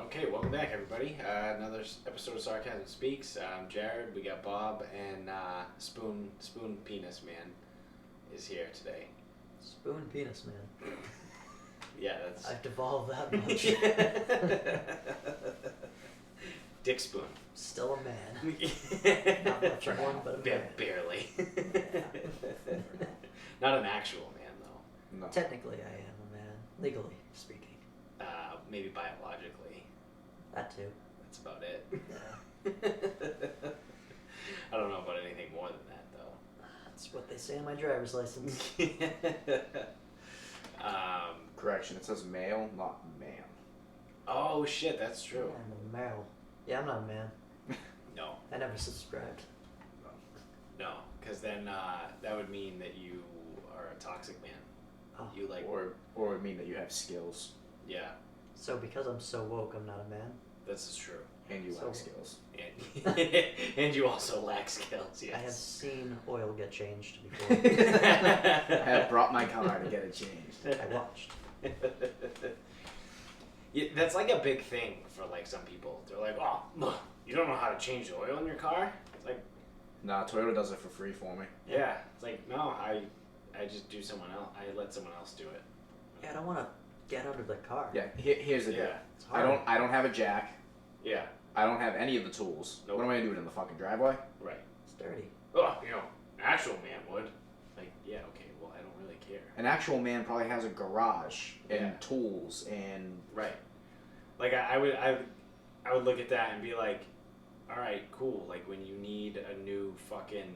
Okay, welcome back, everybody. Another episode of Sarcasm Speaks. I'm Jared. We got Bob and Spoon Penis Man is here today. Spoon Penis Man. Yeah, that's. I've devolved that much. Dick Spoon. Still a man. Not much of one, but a man. Barely. Not an actual man, though. No. Technically, I am a man, legally speaking. Maybe biologically. That too. That's about it. Yeah. I don't know about anything more than that, though. That's what they say on my driver's license. Correction, it says male, not man. Oh, shit, that's true. I'm a male. Yeah, I'm not a man. No. I never subscribed. No, because then that would mean that you are a toxic man. Oh. You like, Or it would mean that you have skills. Yeah, So because I'm so woke, I'm not a man? this is true. And you So- lack skills. And, and you also lack skills, yes. I have seen oil get changed before. I have brought my car to get it changed. I watched. Yeah, that's like a big thing for like some people. They're like, oh, you don't know how to change the oil in your car? It's like, Nah, Toyota does it for free for me. yeah. It's like, no, I just do someone else. I let someone else do it. Yeah, I don't want to get under the car. Yeah, here's the deal. Yeah. It's hard. I don't have a jack. Yeah, I don't have any of the tools. Nope. What am I gonna do it in the fucking driveway? right. It's dirty. Oh, an actual man would. Like, yeah, okay, well, I don't really care. An actual man probably has a garage and Yeah. tools and Right. Like I would look at that and be like, all right, cool. Like when you need a new fucking,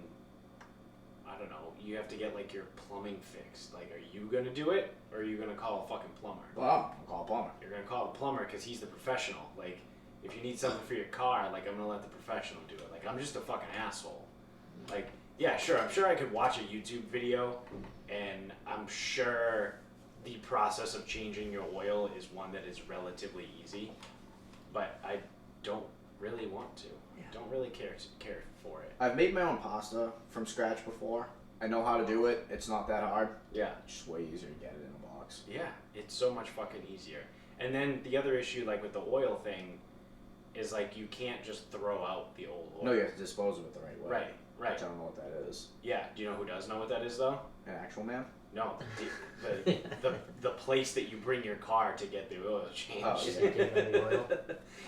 I don't know, you have to get like your plumbing fixed. Like, are you gonna do it or are you gonna call a fucking plumber? well, I'll call a plumber. You're gonna call the plumber because he's the professional. Like, if you need something for your car, like I'm gonna let the professional do it. Like I'm just a fucking asshole. Like, yeah, sure. I'm sure I could watch a YouTube video, and I'm sure the process of changing your oil is one that is relatively easy, but I don't really want to. Yeah. Don't really care for it. I've made my own pasta from scratch before. I know how to do it. It's not that hard. Yeah. It's just way easier to get it in a box. Yeah, it's so much fucking easier. And then the other issue, like with the oil thing, is like you can't just throw out the old oil. No, you have to dispose of it the right way. Right, right. Which I don't know what that is. Yeah. Do you know who does know what that is though? An actual man? No, the place that you bring your car to get the oil changed. Oh, Is it getting the oil?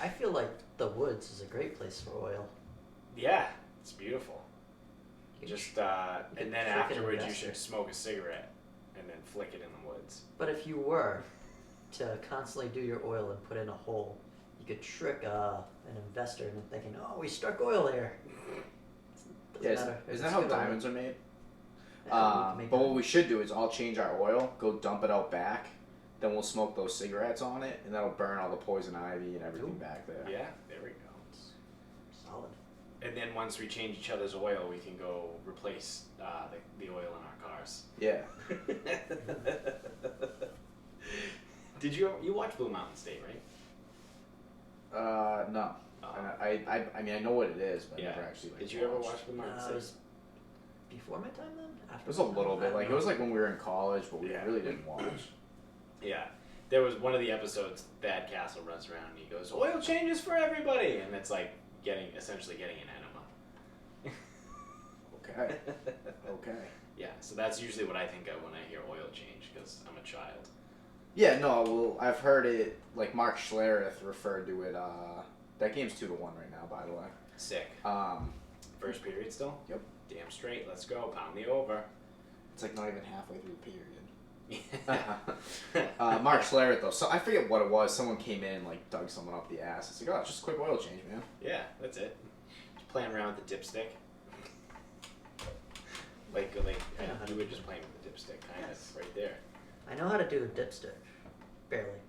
I feel like the woods is a great place for oil. Yeah, it's beautiful. You Just can and then freaking afterwards you invest should it. smoke a cigarette and then flick it in the woods. But if you were to constantly do your oil and put in a hole, you could trick an investor into thinking, "Oh, we struck oil here." Doesn't Yeah, matter if isn't that it's how good oil. diamonds are made? Yeah, we can make But what diamonds. we should do is all change our oil, go dump it out back, then we'll smoke those cigarettes on it, and that'll burn all the poison ivy and everything Ooh. back there. Yeah, there we go. Solid. And then once we change each other's oil, we can go replace the oil in our cars. Yeah. Did you watch Blue Mountain State, right? No. I mean, I know what it is, but I never actually. Like, Did you ever watched. watch Blue Mountain It State? was before my time then? It After was a my time? little I bit. don't Like, it know. was like when we were in college, but we Yeah. really didn't watch. Yeah. There was one of the episodes, Thad Castle runs around and he goes, oil changes for everybody! And it's like essentially getting an enema. Okay. Okay. Yeah, so that's usually what I think of when I hear oil change, because I'm a child. Yeah, no, well, I've heard it, like, Mark Schlereth referred to it, that game's 2-1 right now, by the way. Sick. Um, First period still? Yep. Damn straight, let's go, pound the over. it's like not even halfway through the period. Mark Schlereth, though, so I forget what it was, someone came in and, like, dug someone up the ass. It's like, oh, it's just a quick oil change, man. Yeah, that's it. Just playing around with the dipstick. Like I know how you to were do just it. playing with the dipstick, kind Yes. of, right there. I know how to do a dipstick. Barely.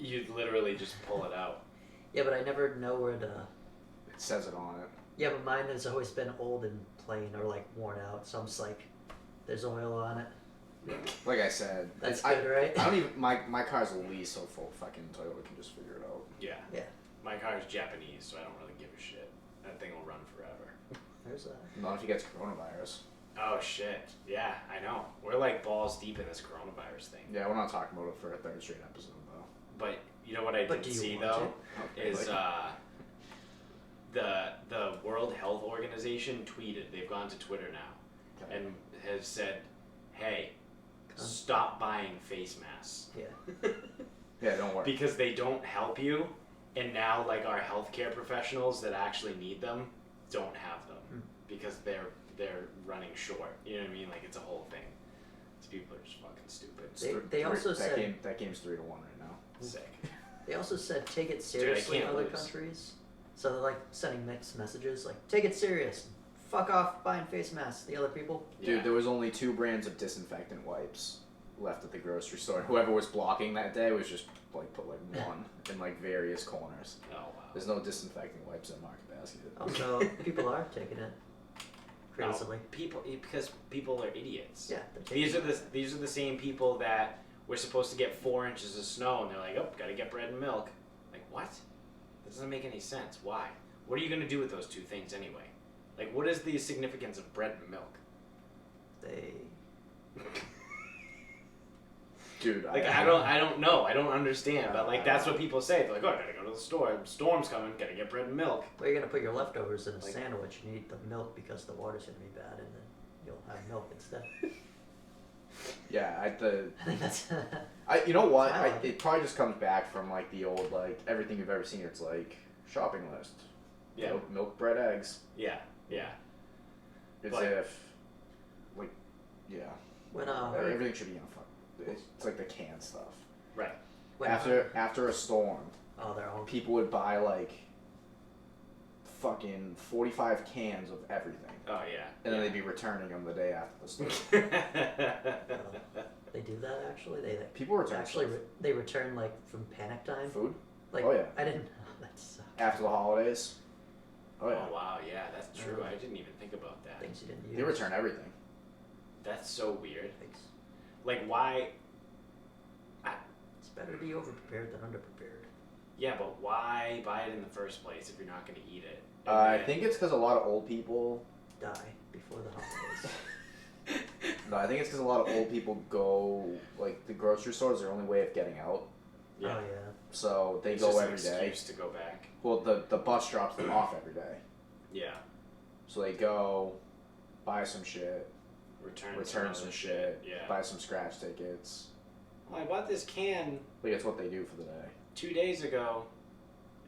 You'd literally just pull it out. Yeah, but I never know where to... It says it on it. Yeah, but mine has always been old and plain or like worn out, so I'm just like, there's oil on it. Like I said, That's it's- good, right? I don't even, my car's a lease, so fucking Toyota can just figure it out. Yeah. Yeah, My car's Japanese, so I don't really give a shit. That thing will run forever. there's that. Not if he gets coronavirus. Oh shit. Yeah, I know. We're like balls deep in this coronavirus thing. Yeah, we're not talking about it for a third straight episode, though. But you know what what I But did do you see want though Okay, is like- the World Health Organization tweeted. They've gone to Twitter now Okay. and has said, "Hey, stop buying face masks Yeah. Yeah, don't worry. because they don't help you." And now, like our healthcare professionals that actually need them don't have them because they're running short. You know what I mean? Like it's a whole thing. These people are just fucking stupid. They also said that game's 3-1 right now. Sick. they also said take it Dude, I seriously in can't other lose. countries. So they're like sending mixed messages, like take it serious. Fuck off buying face masks. The other people. Dude, Yeah. there was only 2 brands of disinfectant wipes left at the grocery store. Whoever was blocking that day was just like put like one in like various corners. Oh wow. There's no disinfectant wipes in Market Basket. Also, people are taking it creatively. No, because people are idiots. Yeah, they're taking These are the same people that we're supposed to get 4 inches of snow, and they're like, "Oh, gotta get bread and milk." Like what? That doesn't make any sense. Why? What are you gonna do with those 2 things anyway? Like, what is the significance of bread and milk? They. Dude, Like, I don't know. I don't understand. But like, that's what people say. They're like, "Oh, I gotta go to the store. Storm's coming. Gotta get bread and milk." Well, you're gonna put your leftovers in a Like- sandwich. You need the milk because the water's gonna be bad, and then you'll have milk instead. Yeah, I think that's. you know what? I like It probably just comes back from like the old like everything you've ever seen. It's like shopping list. Yeah. Milk, bread, eggs. Yeah. Yeah. As But- if, like, yeah. when Everything should be on fuck. It's like the canned stuff. Right. when After a storm, oh, they're all. people would buy like fucking 45 cans of everything, Oh yeah. and then they'd be returning them the day after the storm. They do that actually. They People return actually stuff. they return like from panic time. Food Like Oh, yeah. I didn't. That sucks. after the holidays. Oh yeah, Oh wow, yeah, that's true. I didn't even think about that. Things you didn't use. they return everything. That's so weird. Things. Like why? It's better to be overprepared than underprepared. Yeah, but why buy it in the first place if you're not going to eat it? I think it's because a lot of old people. Die before the holidays. No, I think it's because a lot of old people go like the grocery store is their only way of getting out, Yeah. Oh yeah. so they It's go just every an day. excuse to go back. Well, the bus drops them off every day, Yeah. so they go buy some shit, Return return other some shit, Yeah. buy some scratch tickets. Well, I bought this can Like it's what they do for the day. 2 days ago,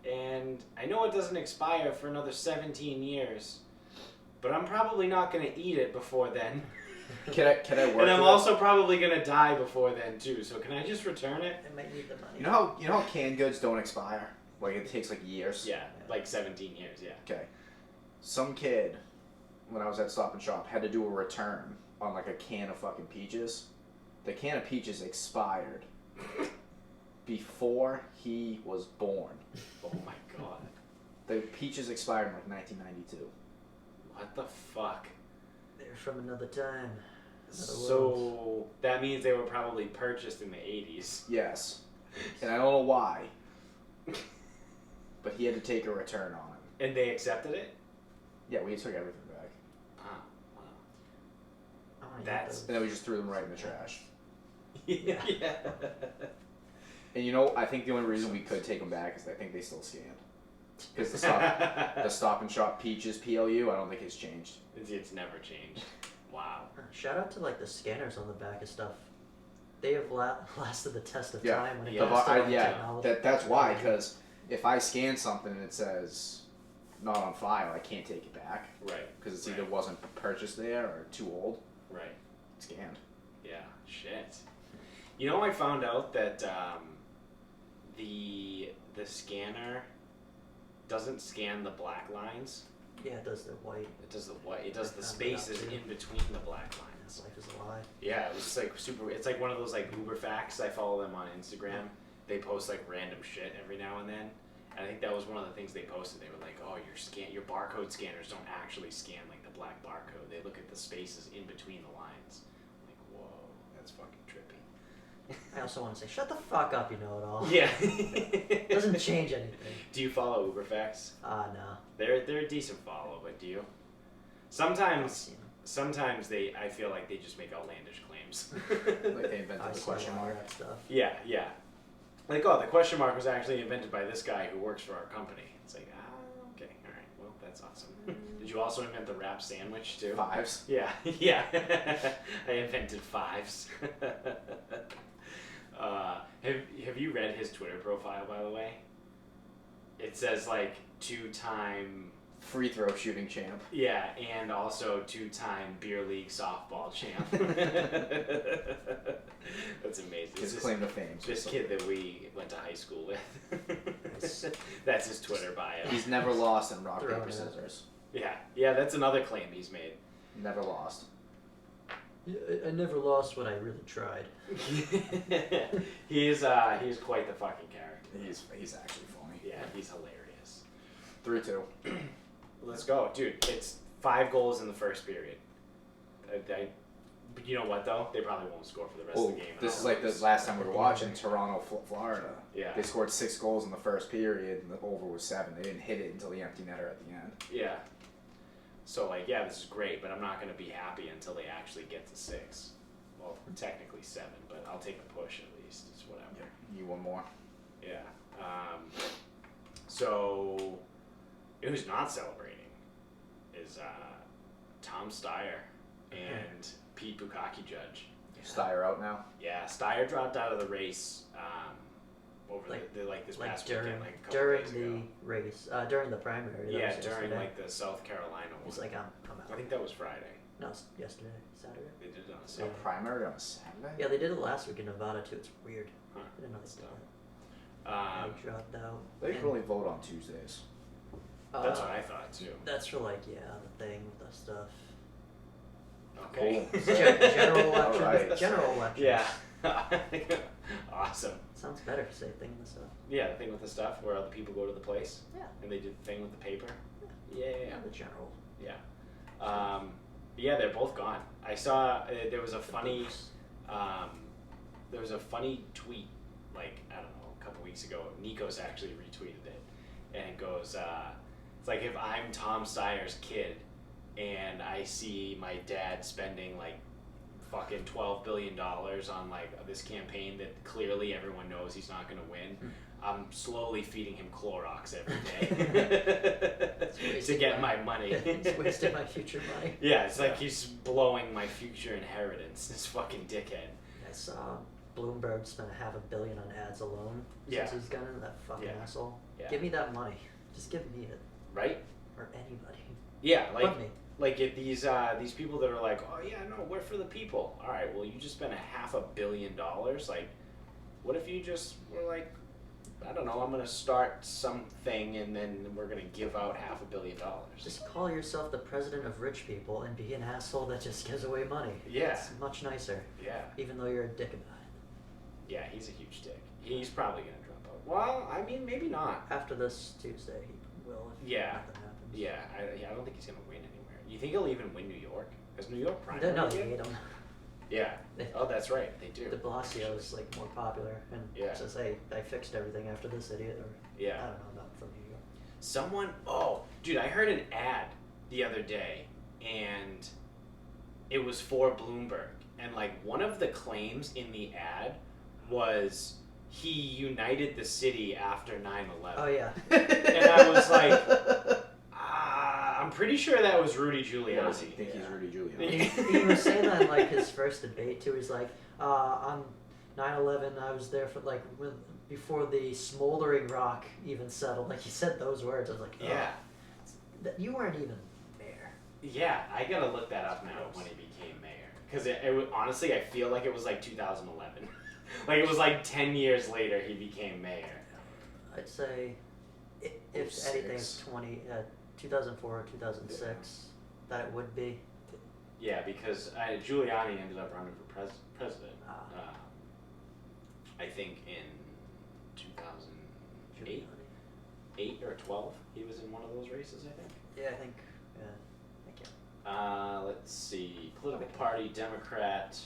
and I know it doesn't expire for another 17 years, but I'm probably not going to eat it before then. Can I work? And I'm for also probably going to die before then too, so can I just return it? They might need the money. You know how canned goods don't expire? Like it takes like years. Yeah, like 17 years, yeah. Okay. Some kid, when I was at Stop and Shop, had to do a return on like a can of fucking peaches. The can of peaches expired before he was born. Oh my god. The peaches expired in like 1992. What the fuck? They're from another time. Another world. So that means they were probably purchased in the 80s. Yes. And I don't know why, but he had to take a return on it. And they accepted it? Yeah, we took everything back. Ah, wow. I wanna eat That's- those. And then we just threw them right in the trash. Yeah. And you know, I think the only reason we could take them back is I think they still scanned. Because the Stop and Shop Peaches PLU, I don't think it's changed. It's never changed. Wow. Shout out to like the scanners on the back of stuff. They have lasted the test of Yeah. time when it Yeah. comes to like, Yeah, technology. that's why. Because if I scan something and it says not on file, I can't take it back. Right. Because it's Right. either wasn't purchased there or too old. Right. It's scanned. Yeah. Shit. You know, I found out that the scanner doesn't scan the black lines. Yeah, it does the white. It does the white. It does the I found that out, spaces too. in between the black lines. Life is a lie. Yeah, it was like super. It's like one of those like Uber facts. I follow them on Instagram. They post like random shit every now and then. And I think that was one of the things they posted. They were like, "Oh, your barcode scanners don't actually scan like the black barcode. They look at the spaces in between the lines." I'm like, whoa, that's fucking trippy. I also want to say, shut the fuck up, you know it all. Yeah. It doesn't change anything. Do you follow Uber facts? No. They're a decent follow, but do you? Sometimes I feel like they just make outlandish claims. Like they invented I the see question all mark. that stuff. Yeah, yeah. like, oh, the question mark was actually invented by this guy who works for our company. It's like, okay, all right, well, that's awesome. Did you also invent the wrap sandwich too? Fives. Yeah, yeah. I invented fives. Have you read his Twitter profile, by the way? It says like 2-time Free throw shooting champ. yeah, and also 2-time beer league softball champ. That's amazing. His claim to fame. This kid that we went to high school with. That's his Twitter bio. He's never lost in rock, Throwing paper, it. scissors. Yeah, that's another claim he's made. Never lost. Yeah, I never lost when I really tried. He's quite the fucking character. He's actually funny. Yeah, he's hilarious. 3-2. Let's go, dude. It's 5 goals in the first period. But you know what though? They probably won't score for the rest of the game. This is like the last time we were watching Toronto, Florida. Yeah. They scored 6 goals in the first period, and the over was 7. They didn't hit it until the empty netter at the end. Yeah. So like, yeah, this is great, but I'm not gonna be happy until they actually get to 6. Well, technically 7, but I'll take the push at least. It's whatever. Yeah. You one more. Yeah. So, who's not celebrating is Tom Steyer and Pete Bukaki Judge. Steyer out now. Yeah, Steyer dropped out of the race over this past during, weekend, like a couple during days the ago. race, during the primary. Yeah, that was during yesterday. like the South Carolina one. He's like, I'm I out. think that was Friday. No, it's yesterday, Saturday. They did it on a A Saturday. primary on a Saturday? Yeah, they did it last week in Nevada too. It's weird. Huh. I didn't know they did Stuff. that. They dropped out. They And, can only vote on Tuesdays. That's what I thought too. That's for like, yeah, the thing with the stuff. Okay. Cool. General elections. Alright. General elections. Yeah. Awesome. Sounds better if you say thing and stuff. Yeah, the thing with the stuff where other people go to the place Yeah. and they did the thing with the paper. Yeah. The general. Yeah. Yeah, they're both gone. I saw there was a funny tweet like I don't know a couple weeks ago. Nikos actually retweeted it, and it goes, it's like if I'm Tom Steyer's kid, and I see my dad spending like fucking $12 billion on like this campaign that clearly everyone knows he's not gonna win. I'm slowly feeding him Clorox every day to get my money. He's wasting my future money. Yeah, it's like he's blowing my future inheritance. This fucking dickhead. I saw Bloomberg spent $500 million on ads alone Yeah. since he's gone into that fucking Yeah. asshole. Yeah. Give me that money. Just give me it. Right? Or anybody. Yeah, like But me. like if these people that are like, oh yeah, no, we're for the people. All right, well you just spent $500 million. Like, what if you just were like, I don't know, I'm gonna start something and then we're gonna give out $500 million. Just call yourself the president of rich people and be an asshole that just gives away money. Yeah. It's much nicer, Yeah. even though you're a dick about it. Yeah, he's a huge dick. He's probably gonna drop out. Well, I mean, maybe not. After this Tuesday, he will if Yeah. nothing happens. Yeah, I don't think he's gonna win anywhere. You think he'll even win New York? Is New York No, primary? they yet? hate him. Yeah. They- Oh, that's right. They do. De Blasio's like more popular and Yeah. says, hey, I fixed everything after this idiot. Or Yeah. I don't know, not from New York. Someone, dude, I heard an ad the other day, and it was for Bloomberg, and like one of the claims in the ad was he united the city after 9/11. Oh yeah. And I was like, I'm pretty sure that was Rudy Giuliani. I think he's Rudy Giuliani. he was saying that in like his first debate too. He's like, on 9/11, I was there for like before the smoldering rock even settled. Like he said those words. I was like, oh, Yeah. you weren't even there. Yeah, I gotta look that up now when he became mayor. Because honestly, I feel like it was like 2011. Like it was like 10 years later he became mayor. I'd say, if 06. anything's 2004 or 2006, that it would be. Yeah, because Giuliani ended up running for president. I think in 2008, Giuliani. 8 or 12, he was in one of those races. I think. Yeah, I think. Yeah, thank you. Let's see. Political party, Democrat.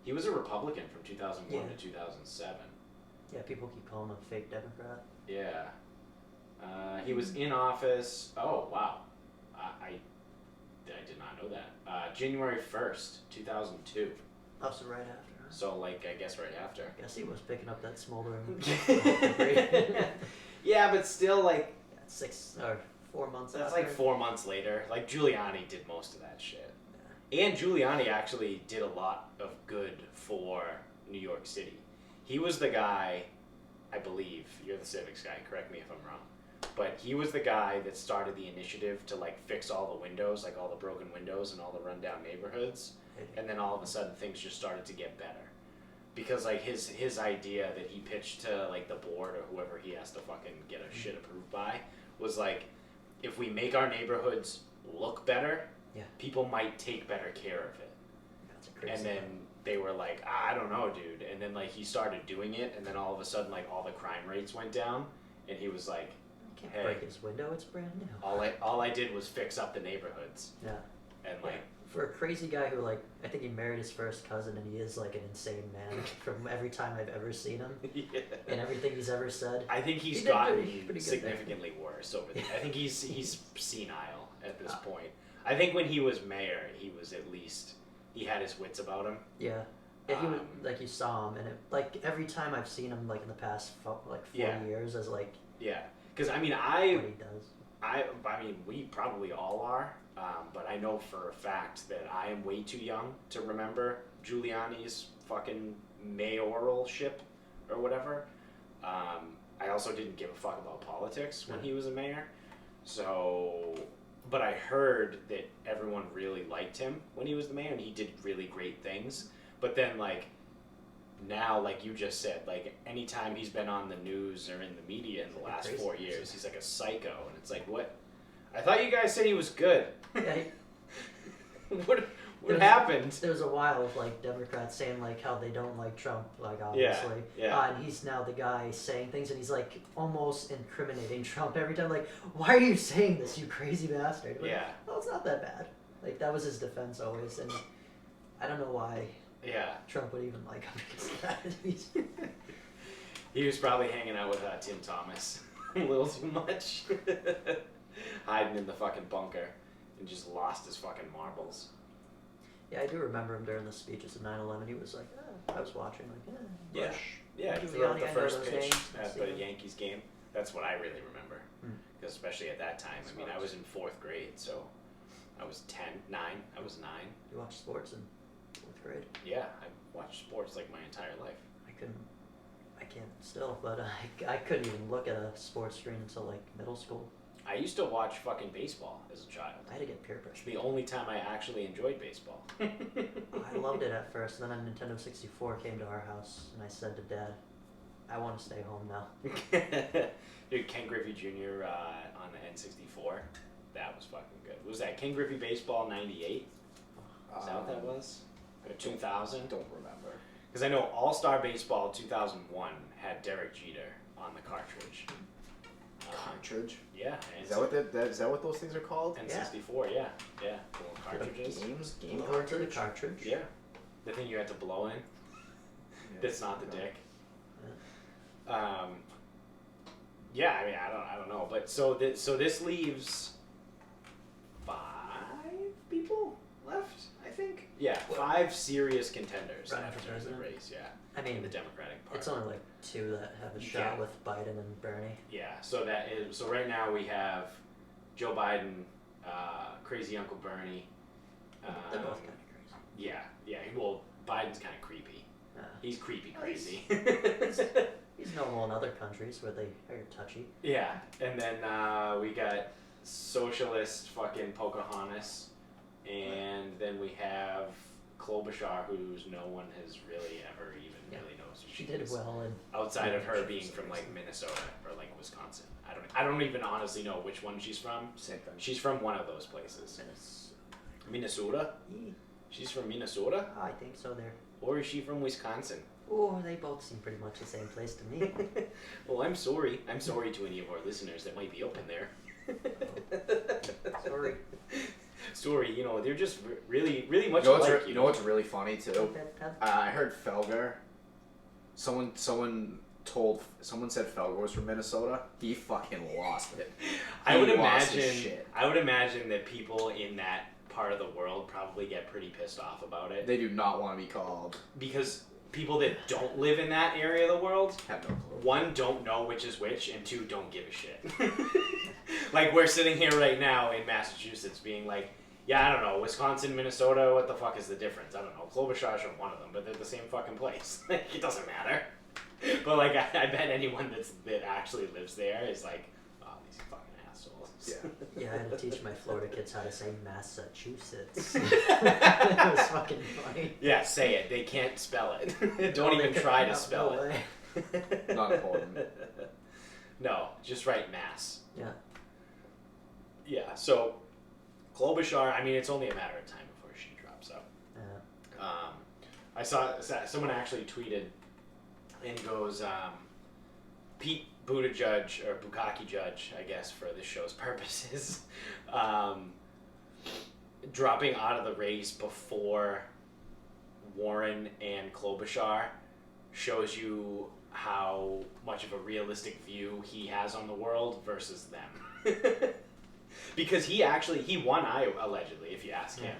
He was a Republican from 2001 to 2007. Yeah, people keep calling him a fake Democrat. Yeah. He was in office. Oh, wow. I did not know that. January 1st, 2002. Oh, so right after. So, like, I guess right after. I guess he was picking up that smoldering. Yeah, but still, like... 6 or 4 months That's after. like 4 months later. Like, Giuliani did most of that shit. Yeah. And Giuliani actually did a lot of good for New York City. He was the guy, I believe, you're the civics guy, correct me if I'm wrong, but he was the guy that started the initiative to, like, fix all the windows, like all the broken windows in all the rundown neighborhoods. And then all of a sudden things just started to get better. Because, like, his idea that he pitched to, like, the board or whoever he has to fucking get a shit approved by was, like, if we make our neighborhoods look better, people might take better care of it. That's crazy. And then they were like, I don't know, dude. And then, like, he started doing it, and then all of a sudden, like, all the crime rates went down, and he was like, can't hey, break his window, it's brand new. all I did was fix up the neighborhoods. Yeah. And, like... For a crazy guy who, like, I think he married his first cousin, and he is, like, an insane man from every time I've ever seen him. Yeah. And everything he's ever said. I think he's He did gotten pretty good significantly worse over there. I think he's senile at this point. I think when he was mayor, he was at least, he had his wits about him. Yeah. Yeah, he would, like, you saw him, and it, like, every time I've seen him, like, in the past, 4 years, as, like... Yeah. Because, I mean, what he does. I mean, we probably all are, but I know for a fact that I am way too young to remember Giuliani's fucking mayoralship or whatever. I also didn't give a fuck about politics when he was a mayor. So, but I heard that everyone really liked him when he was the mayor, and he did really great things. But then, like, now, like you just said, like, anytime he's been on the news or in the media in the last 4 years, he's like a psycho, and it's like, what? I thought you guys said he was good. Yeah, what happened? There was a while of, like, Democrats saying, like, how they don't like Trump, like, obviously. Yeah. And he's now the guy saying things, and he's, like, almost incriminating Trump every time. Like, why are you saying this, you crazy bastard? Like, Yeah. well, it's not that bad. Like, that was his defense always, and I don't know why Trump would even like him because of that. He was probably hanging out with Tim Thomas a little too much. Hiding in the fucking bunker and just lost his fucking marbles. Yeah, I do remember him during the speeches of 9/11. He was like, I was watching, like, Bush. Yeah, he threw out the first pitch at the Yankees game. That's what I really remember. Because especially at that time, I mean, I was in 4th grade, so I was 9. I was 9. You watched sports in 4th grade? Yeah, I watched sports like my entire life. I can't still, but I couldn't even look at a sports screen until, like, middle school. I used to watch fucking baseball as a child. I had to get peer It's pressure. the only time I actually enjoyed baseball. I loved it at first, then a Nintendo 64 came to our house, and I said to Dad, I want to stay home now. Dude, Ken Griffey Jr. On the N64, that was fucking good. Was that Ken Griffey Baseball 98? Is that what that was? Or 2000? Don't remember. Because I know All-Star Baseball 2001 had Derek Jeter on the cartridge. Cartridge? Yeah. Is that what those things are called? N64, yeah. Yeah. Little cartridges. Game Over to the cartridge? cartridge. Yeah. The thing you had to blow in. That's not the dick. Yeah, I mean, I don't know, but so this leaves 5 people left, I think. Yeah, 5 serious contenders Running left for in the president. race. Yeah, I mean, in the Democratic Party. it's only like 2 that have a shot Yeah. with Biden and Bernie. Yeah, so right now we have Joe Biden, crazy Uncle Bernie. They're both kind of crazy. Yeah. Well, Biden's kind of creepy. He's creepy crazy. He's normal in other countries where they are touchy. Yeah, and then we got socialist fucking Pocahontas, and then we have Klobuchar, who's no one has really ever even really knows who She did is. well in Outside of her being from like Minnesota or like Wisconsin. I don't even honestly know which one she's from. Same thing. She's from one of those places. Minnesota? She's from Minnesota? I think so. There. Or is she from Wisconsin? Oh, they both seem pretty much the same place to me. Well, I'm sorry. I'm sorry to any of our listeners that might be up in there. Sorry. Sorry, they're just really, really much You alike. know what's really funny too? That- I heard Felger. Someone said Felger was from Minnesota. He fucking lost it. I would lost his imagine. shit. I would imagine that people in that part of the world probably get pretty pissed off about it They do not want to be called. because people that don't live in that area of the world, Have no clue. one, don't know which is which, and two, don't give a shit. Like, we're sitting here right now in Massachusetts being like, yeah, I don't know, Wisconsin, Minnesota, what the fuck is the difference? I don't know. Klobuchar's from one of them, but they're the same fucking place. It doesn't matter. But, like, I bet anyone that actually lives there is like, oh, these fucking assholes. Yeah. Yeah, I had to teach my Florida kids how to say Massachusetts. It was fucking funny. Yeah, say it. They can't spell it. Don't No, they even couldn't. try to No, spell no it. way. Not important. No, just write Mass. Yeah. Yeah, so Klobuchar, I mean, it's only a matter of time before she drops out. Yeah. I saw someone actually tweeted and goes, Pete Buttigieg, or Bukaki Judge, I guess, for this show's purposes, dropping out of the race before Warren and Klobuchar shows you how much of a realistic view he has on the world versus them. Because he won Iowa, allegedly, if you ask him.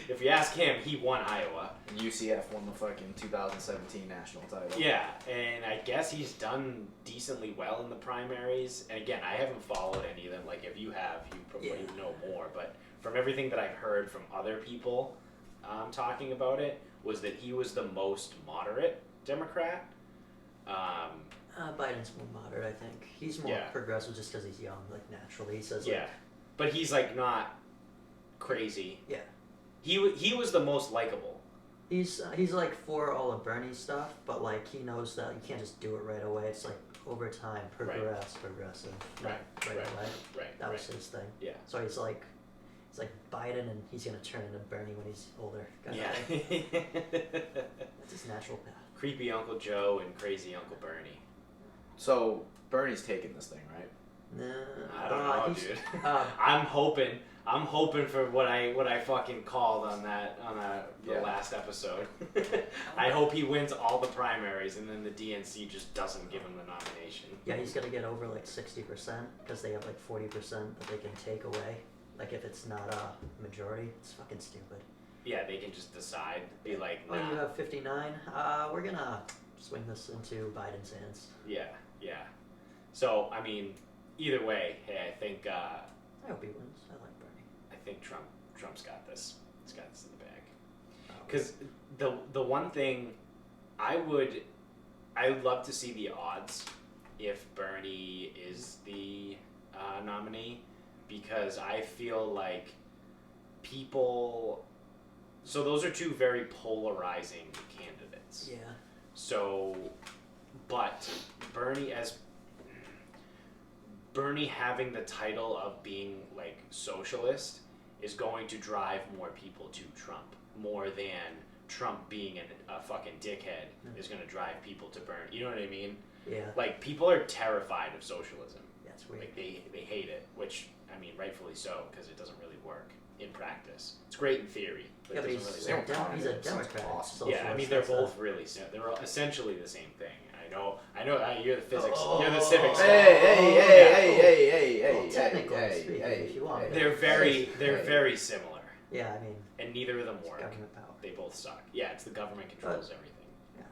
If you ask him, he won Iowa. And UCF won the fucking 2017 national title. Yeah, and I guess he's done decently well in the primaries. And again, I haven't followed any of them. Like, if you have, you probably know more. But from everything that I've heard from other people talking about it, was that he was the most moderate Democrat. Biden's more moderate, I think. He's more progressive just because he's young, like, naturally. He says, Yeah, but he's, like, not crazy. Yeah. He was the most likable. He's like for all of Bernie's stuff, but like he knows that you can't just do it right away. It's like over time, progressive, Right, right away. Right. That was his thing. Yeah. So he's like Biden, and he's gonna turn into Bernie when he's older. Yeah. That's his natural path. Creepy Uncle Joe and crazy Uncle Bernie. So Bernie's taking this thing, right? Nah, I don't know, he's- dude. uh, I'm hoping for what I fucking called on the last episode. I hope he wins all the primaries and then the DNC just doesn't give him the nomination. Yeah, he's gonna get over like 60% because they have like 40% that they can take away. Like if it's not a majority, it's fucking stupid. Yeah, they can just decide, be like, Oh, nah. you have 59. We're gonna swing this into Biden's hands. Yeah. So I mean, either way, hey, I think I hope he wins. I like Bernie. I think Trump's got this. He's got this in the bag. Oh. Because the one thing I would love to see the odds if Bernie is the nominee, because I feel like people. So those are two very polarizing candidates. Yeah. So, but Bernie having the title of being like socialist is going to drive more people to Trump more than Trump being a fucking dickhead is going to drive people to Bernie. You know what I mean? Yeah. Like, people are terrified of socialism. That's weird. Like, they hate it, which, I mean, rightfully so, because it doesn't really work in practice. It's great in theory, but Yeah, it but doesn't he's, really work. he's a Democrat. awesome. Yeah, I mean, socialist, they're that's both really they're essentially the same thing. I know. You're the physics. Oh. You're the civics. Hey, Well, technically speaking, if you want. They're very similar, Yeah, I mean, and neither of them it's work. government power. They both suck. Yeah, it's the government controls everything. Yeah.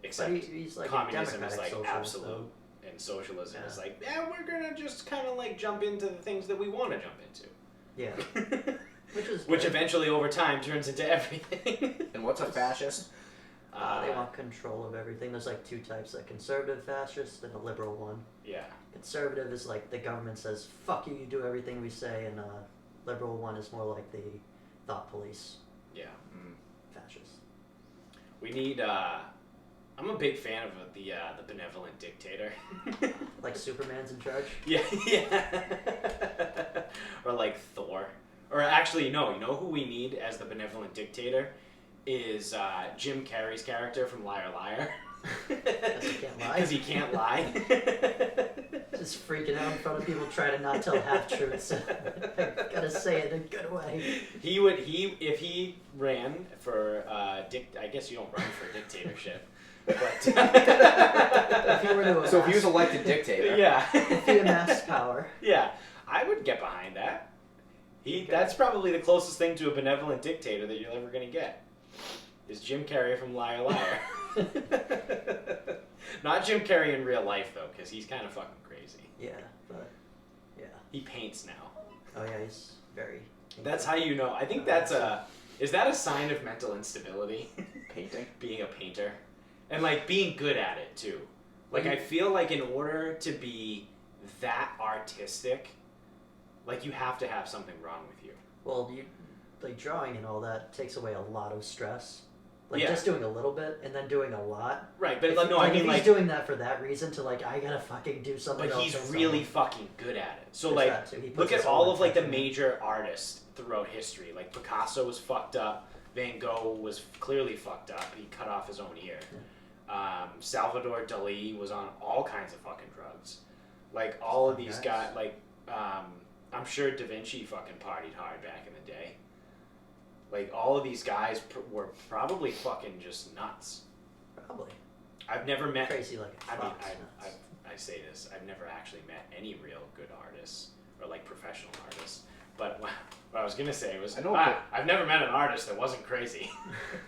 Except But he's like communism a is democratic like socialist, absolute, and socialism is Yeah. like, yeah, we're gonna just kind of like jump into the things that we want to jump into. Yeah. Which good. eventually, over time, turns into everything. And what's a fascist? They want control of everything. There's like two types: a conservative fascist and a liberal one. Yeah. Conservative is like the government says, "Fuck you, you do everything we say," and liberal one is more like the thought police. Yeah. Fascist. We need. I'm a big fan of the benevolent dictator. Like Superman's in charge. Yeah. Or like Thor. Or actually, no. You know who we need as the benevolent dictator is Jim Carrey's character from Liar Liar. Because he can't lie. Because he can't lie. Just freaking out in front of people, trying to not tell half truths. I gotta say it in a good way. If he ran for I guess you don't run for dictatorship. But If he were to So if he was elected dictator, yeah. if he amassed power. Yeah, I would get behind that. That's probably the closest thing to a benevolent dictator that you're ever going to get. is Jim Carrey from Liar Liar. Not Jim Carrey in real life though, because he's kind of fucking crazy. Yeah, but yeah. He paints now. Oh yeah, he's very. That's how you know. I think that's a. Is that a sign of mental instability? Painting? Being a painter, and like being good at it too. Like I feel like in order to be that artistic, like you have to have something wrong with you. Well, you like drawing and all that takes away a lot of stress. Like Yeah. just doing a little bit and then doing a lot. Right, but If, no, I mean if like. he's doing that for that reason to like I gotta fucking do something. But else he's or really something. fucking good at it. So There's like, that too. He puts look at his all whole of like the attention in. major artists throughout history. Like Picasso was fucked up. Van Gogh was clearly fucked up. He cut off his own ear. Salvador Dali was on all kinds of fucking drugs. Like all of these guys, like I'm sure Da Vinci fucking partied hard back in the day. Like all of these guys were probably fucking just nuts. Probably. I've never met. Crazy like a I mean, fox. nuts. I say this. I've never actually met any real good artists or like professional artists. But what I was gonna say was, I've never met an artist that wasn't crazy.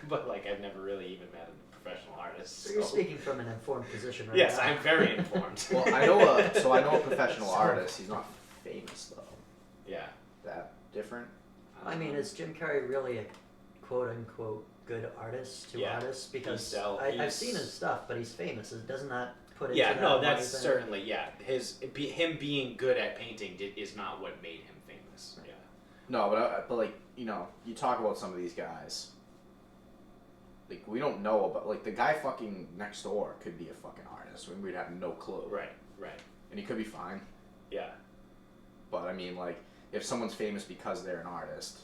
But like, I've never really even met a professional artist. So you're speaking from an informed position, right? Yes, now. I'm very informed. Well, I know a professional artist. He's not famous though. Yeah. That different? I mean, is Jim Carrey really a quote unquote good artist to artists? Because I've seen his stuff, but he's famous. Doesn't that put it? Yeah, to no, that that's money certainly him being good at painting is not what made him famous. Yeah. No, but like you talk about some of these guys. Like we don't know about like the guy fucking next door could be a fucking artist. We'd have no clue. Right. And he could be fine. Yeah. But I mean, like if someone's famous because they're an artist,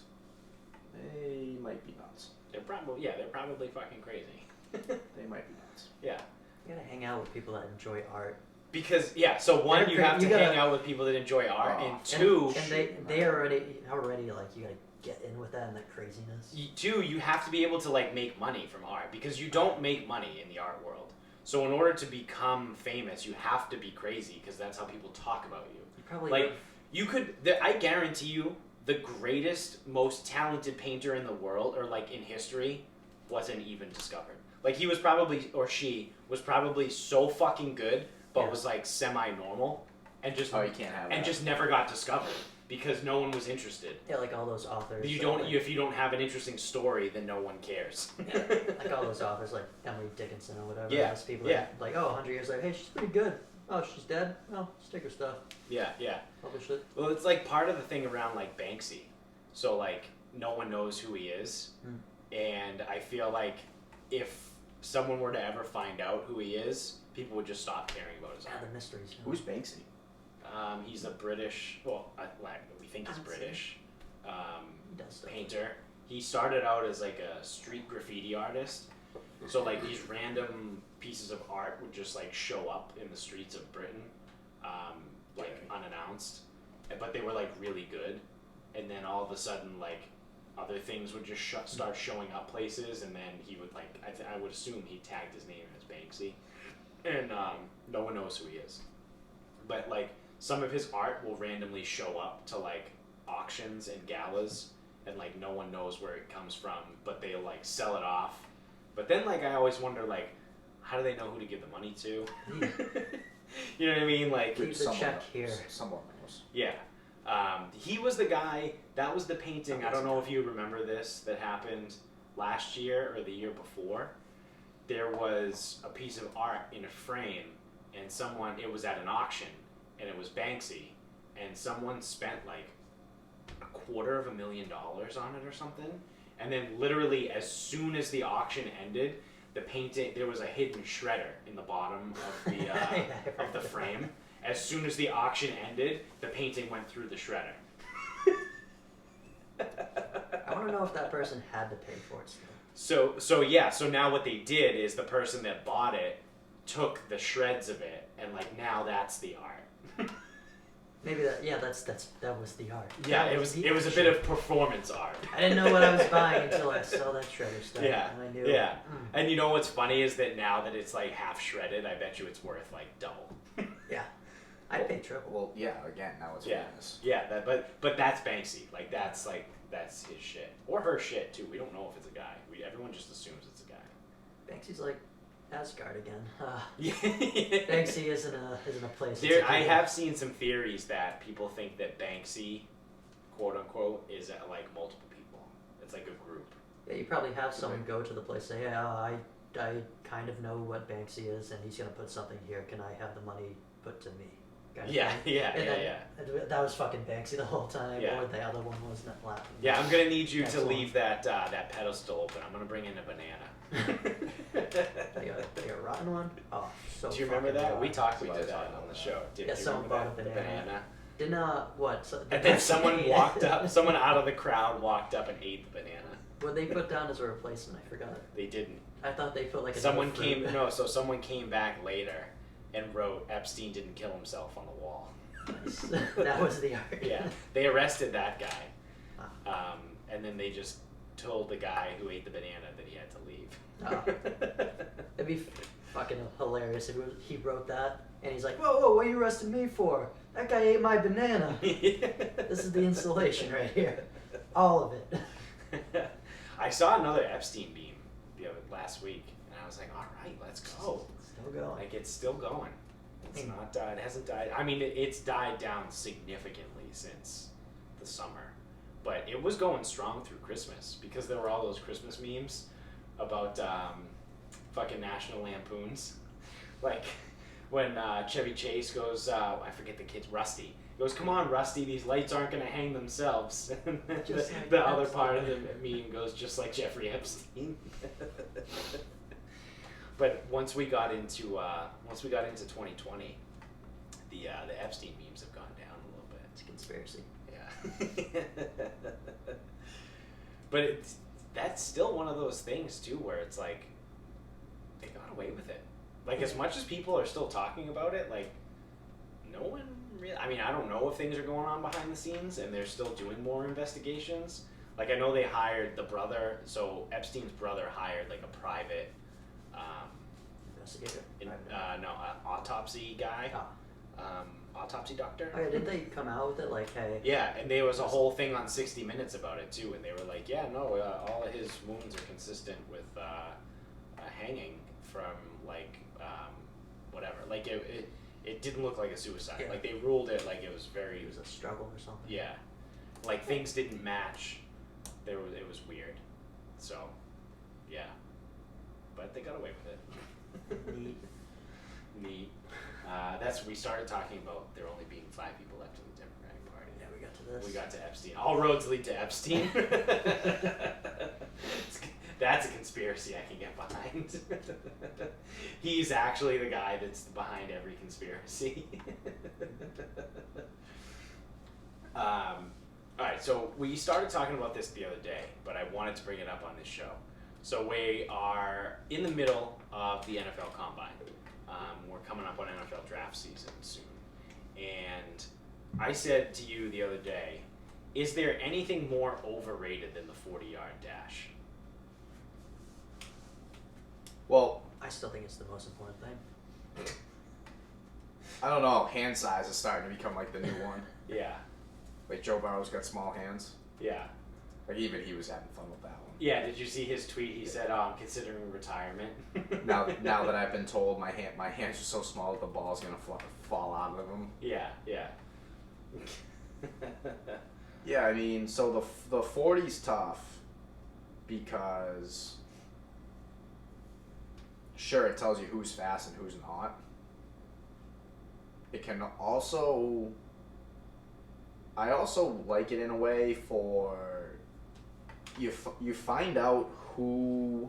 they might be nuts. They're probably fucking crazy. They might be nuts. Yeah. You gotta hang out with people that enjoy art. Because so one, you have to hang out with people that enjoy art, and two, and they already like you gotta get in with that and that craziness. You have to be able to like make money from art because you don't make money in the art world. So in order to become famous, you have to be crazy because that's how people talk about you. You probably like you could. I guarantee you, the greatest, most talented painter in the world, or like in history, wasn't even discovered. Like he was probably, or she was probably so fucking good, but was like semi-normal, and just you can't have that. just never got discovered because no one was interested. Yeah, like all those authors. If you don't have an interesting story, then no one cares. Like all those authors, like Emily Dickinson or whatever. Yeah, those people that, like 100 years later, hey, she's pretty good. Oh, she's dead. Oh, just take her stuff. Yeah. Publish it. Well, it's like part of the thing around like Banksy. So like no one knows who he is, and I feel like if someone were to ever find out who he is, people would just stop caring about his art. The mysteries. Who's Banksy? He's a British, we think he's British, painter. He started out as like a street graffiti artist. So like these random pieces of art would just like show up in the streets of Britain, unannounced, but they were like really good. And then all of a sudden like other things would just start showing up places, and then he would like, I would assume he tagged his name as Banksy, and no one knows who he is. But like some of his art will randomly show up to like auctions and galas, and like no one knows where it comes from, but they'll like sell it off. But then like I always wonder like, how do they know who to give the money to? You know what I mean? Like keep the check here. Someone knows. Yeah. He was the guy, that was the painting, I don't know if you remember this, that happened last year or the year before. There was a piece of art in a frame, and it was at an auction, and it was Banksy, and someone spent like $250,000 on it or something, and then literally as soon as the auction ended, the painting, there was a hidden shredder in the bottom of the of the frame. As soon as the auction ended, the painting went through the shredder. I want to know if that person had to pay for it still. So now what they did is the person that bought it took the shreds of it, and like now that's the art. Maybe that was the art. Yeah, it was a bit of performance art. I didn't know what I was buying until I saw that shredder stuff. Yeah, and I knew. yeah. And you know what's funny is that now that it's like half shredded, I bet you it's worth like double. Yeah, I'd pay triple. Well, yeah. Again, now it's famous. Yeah. But that's Banksy. Like that's that's his shit or her shit too. We don't know if it's a guy. Everyone just assumes it's a guy. Banksy's like Asgard again. Yeah. Banksy isn't a place. I have seen some theories that people think that Banksy, quote unquote, is like multiple people. It's like a group. Yeah, you probably have someone go to the place and say, "Yeah, I kind of know what Banksy is, and he's gonna put something here. Can I have the money put to me?" Kind of thing. And that was fucking Banksy the whole time, or the other one was not laughing. Yeah, I'm gonna need you to leave that pedestal open. I'm gonna bring in a banana. They got a rotten one? Oh, so do you remember that? rotten. We talked about that on the show. Someone bought a banana. Didn't, what? And then someone walked up, someone out of the crowd walked up and ate the banana. What they put down as a replacement, I forgot. They didn't. I thought they put like someone came back later and wrote Epstein didn't kill himself on the wall. Nice. That was the art. Yeah, they arrested that guy, and then they just told the guy who ate the banana that he had to leave. It'd be fucking hilarious if he wrote that and he's like, whoa, what are you arresting me for? That guy ate my banana. This is the installation right here. All of it. I saw another Epstein meme last week, and I was like, all right, let's go. Still going. Like, it's still going. It's not died. It hasn't died. I mean, it's died down significantly since the summer. But it was going strong through Christmas because there were all those Christmas memes about fucking National Lampoons. Like, when Chevy Chase goes, I forget the kid's Rusty. He goes, come on, Rusty, these lights aren't going to hang themselves. The other part of the meme goes, just like Jeffrey Epstein. But once we got into 2020, the Epstein memes have gone down a little bit. It's a conspiracy. Yeah. But that's still one of those things too, where it's like they got away with it. Like, as much as people are still talking about it, like, no one really. I mean, I don't know if things are going on behind the scenes, and they're still doing more investigations. Like, I know they hired the brother. So Epstein's brother hired like a private investigator. Autopsy guy. Autopsy doctor. Oh yeah, did they come out with it like, hey? Yeah, and there was a whole thing on 60 Minutes about it too, and they were like, yeah, no, all of his wounds are consistent with hanging from like whatever. Like it didn't look like a suicide. Yeah. Like, they ruled it like it was very. It was a struggle or something. Yeah, like things didn't match. It was weird. So, yeah, but they got away with it. Neat. We started talking about there only being 5 people left in the Democratic Party. Yeah, we got to this. We got to Epstein. All roads lead to Epstein. That's a conspiracy I can get behind. He's actually the guy that's behind every conspiracy. Alright, so we started talking about this the other day, but I wanted to bring it up on this show. So we are in the middle of the NFL Combine. We're coming up on NFL draft season soon. And I said to you the other day, is there anything more overrated than the 40-yard dash? Well, I still think it's the most important thing. I don't know. Hand size is starting to become like the new one. Yeah. Like, Joe Burrow's got small hands. Yeah. Like, even he was having fun with that one. Yeah, did you see his tweet? He said, I'm considering retirement. now that I've been told my hands are so small that the ball's going to fall out of them. Yeah. Yeah, I mean, so the 40's tough because, sure, it tells you who's fast and who's not. It can also... I also like it in a way for... You find out who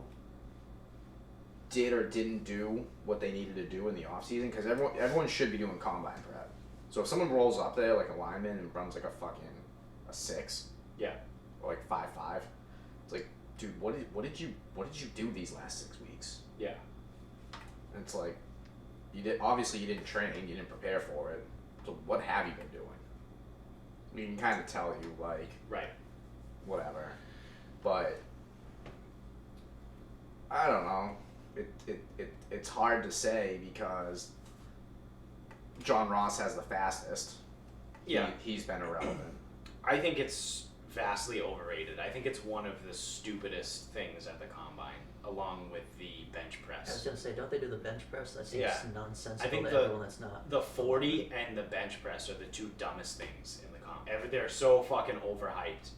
did or didn't do what they needed to do in the offseason, because everyone should be doing combine prep. So if someone rolls up there like a lineman and runs like a 6, yeah, or like 5'5", it's like, dude, what did you do these last 6 weeks? Yeah. And it's like, obviously you didn't train, you didn't prepare for it. So what have you been doing? You can kind of tell you, like, right, whatever. But I don't know. It's hard to say because John Ross has the fastest. Yeah. He's been irrelevant. I think it's vastly overrated. I think it's one of the stupidest things at the combine, along with the bench press. I was gonna say, don't they do the bench press? That seems nonsensical I think to everyone that's not. The 40 and the bench press are the two dumbest things in the comp. They're so fucking overhyped,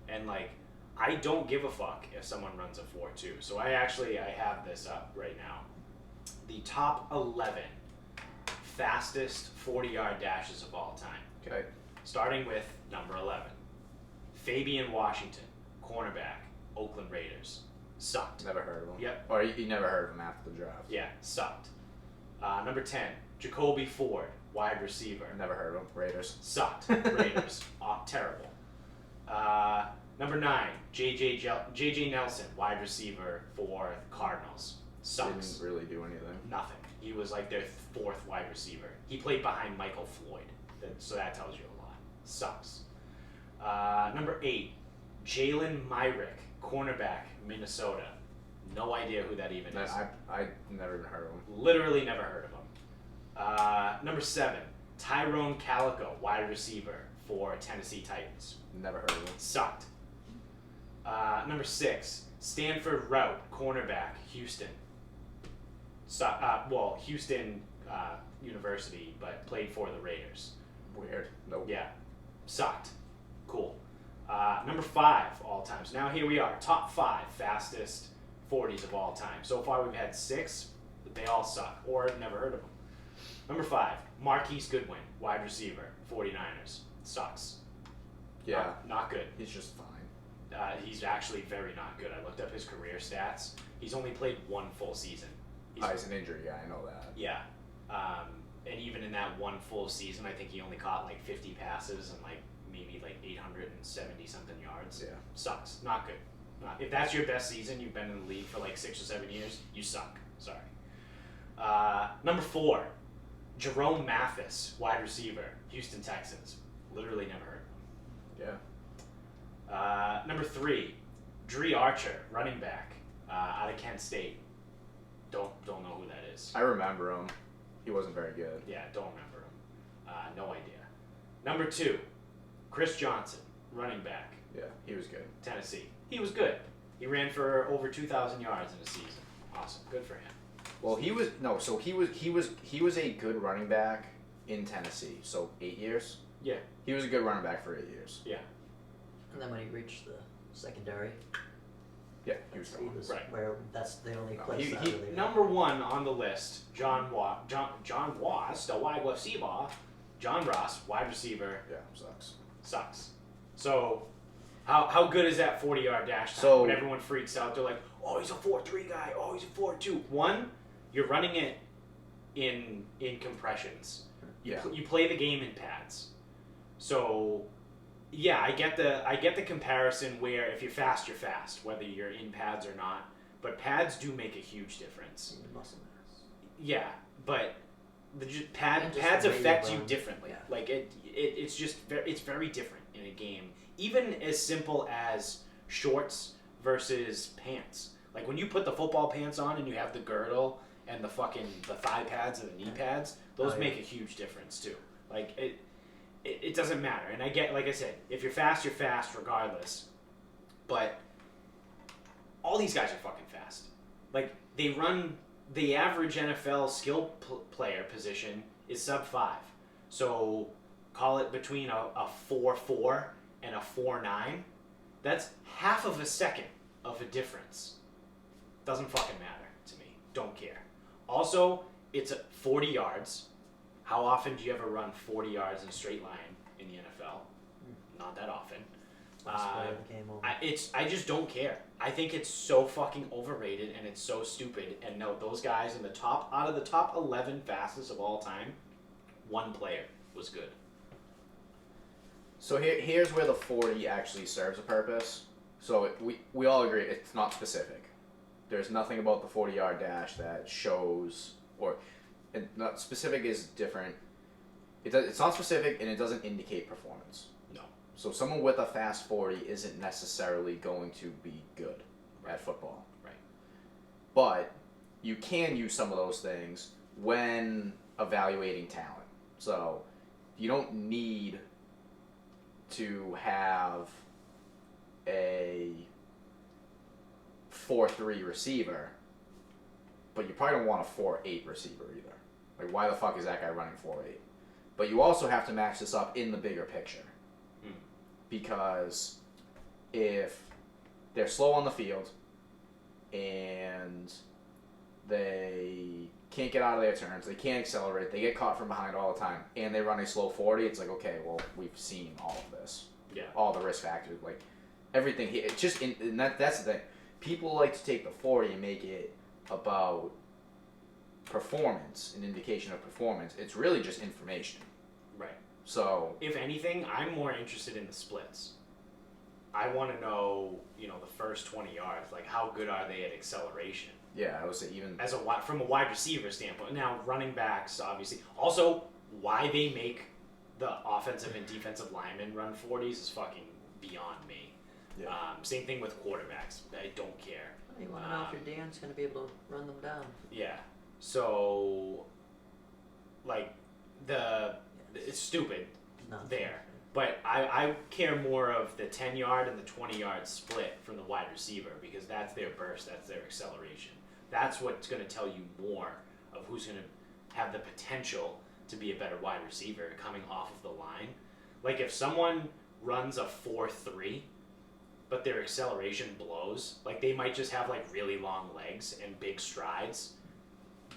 and like, I don't give a fuck if someone runs a 4.2. So I have this up right now. The top 11 fastest 40-yard dashes of all time. Okay. Starting with number 11. Fabian Washington, cornerback, Oakland Raiders. Sucked. Never heard of him. Yep. Or you never heard of him after the draft. Yeah, sucked. Number 10, Jacoby Ford, wide receiver. Never heard of him. Raiders. Sucked. Raiders. Terrible. Number 9, J.J. Nelson, wide receiver for Cardinals. Sucks. Didn't really do anything. Nothing. He was like their 4th wide receiver. He played behind Michael Floyd. So that tells you a lot. Sucks. Number 8, Jalen Myrick, cornerback, Minnesota. No idea who that even is. I never even heard of him. Literally never heard of him. Number 7, Tyrone Calico, wide receiver for Tennessee Titans. Never heard of him. Sucked. Number 6, Stanford Route, cornerback, Houston. Houston University, but played for the Raiders. Weird. Nope. Yeah. Sucked. Cool. Number 5 all time. So now here we are. Top 5 fastest 40s of all time. So far we've had 6, but they all suck. Or never heard of them. Number 5, Marquise Goodwin, wide receiver, 49ers. Sucks. Yeah. Not good. He's just fine. He's actually very not good. I looked up his career stats. He's only played 1 full season. He's an injury guy. I know that. Yeah. And even in that 1 full season, I think he only caught like 50 passes and like maybe like 870 something yards. Yeah. Sucks. Not good. If that's your best season, you've been in the league for like 6 or 7 years, you suck. Sorry. Number 4, Jerome Mathis, wide receiver, Houston Texans. Literally never heard of him. Yeah. Number 3, Dree Archer, running back, out of Kent State. Don't know who that is. I remember him. He wasn't very good. Yeah, don't remember him. No idea. Number 2, Chris Johnson, running back. Yeah, he was good. Tennessee. He was good. He ran for over 2,000 yards in a season. Awesome. Good for him. Well, he was a good running back in Tennessee. So 8 years. Yeah. He was a good running back for 8 years. Yeah. And then when he reached the secondary, yeah, he was gone. Right. Where that's the only place. He number 1 on the list. John Ross, the wide receiver. John Ross, wide receiver. Yeah, sucks. So, how good is that 40-yard dash time? So when everyone freaks out, they're like, "Oh, he's a 4.3 guy. Oh, he's a 4.2." 1, you're running it in compressions. You play the game in pads. So, yeah, I get the comparison where if you're fast, you're fast, whether you're in pads or not. But pads do make a huge difference. Muscle mass. Yeah, but pads affect you differently. Yeah. Like it's very different in a game. Even as simple as shorts versus pants. Like when you put the football pants on and you have the girdle and the thigh pads and the knee pads, those make a huge difference too. Like it doesn't matter. And I get, like I said, if you're fast regardless. But all these guys are fucking fast. Like they run. The average NFL skill player position is sub 5. So call it between a 4.4 and a 4.9. That's half of a second of a difference. Doesn't fucking matter to me. Don't care. Also, it's 40 yards. How often do you ever run 40 yards in a straight line in the NFL? Not that often. I just don't care. I think it's so fucking overrated and it's so stupid. And no, those guys out of the top 11 fastest of all time, 1 player was good. So here's where the 40 actually serves a purpose. So we all agree it's not specific. There's nothing about the 40-yard dash that shows, not specific is different. It's not specific and it doesn't indicate performance. No. So someone with a fast 40 isn't necessarily going to be good at football. Right. But you can use some of those things when evaluating talent. So you don't need to have a 4-3 receiver, but you probably don't want a 4-8 receiver either. Like, why the fuck is that guy running 4-8? But you also have to match this up in the bigger picture. Because if they're slow on the field and they can't get out of their turns, they can't accelerate, they get caught from behind all the time, and they run a slow 40, it's like, okay, well, we've seen all of this. Yeah. All the risk factors, like, everything here. It's just, and that's the thing. People like to take the 40 and make it about performance, an indication of performance. It's really just information. Right. So, if anything, I'm more interested in the splits. I want to know, the first 20 yards, like how good are they at acceleration? Yeah, I would say even from a wide receiver standpoint. Now, running backs, obviously. Also, why they make the offensive and defensive linemen run 40s is fucking beyond me. Yeah. Same thing with quarterbacks. I don't care. You want to know if your Dan's going to be able to run them down. Yeah. So, like, it's stupid there. But I care more of the 10-yard and the 20-yard split from the wide receiver because that's their burst, that's their acceleration. That's what's going to tell you more of who's going to have the potential to be a better wide receiver coming off of the line. Like if someone runs a 4-3, but their acceleration blows, like they might just have like really long legs and big strides.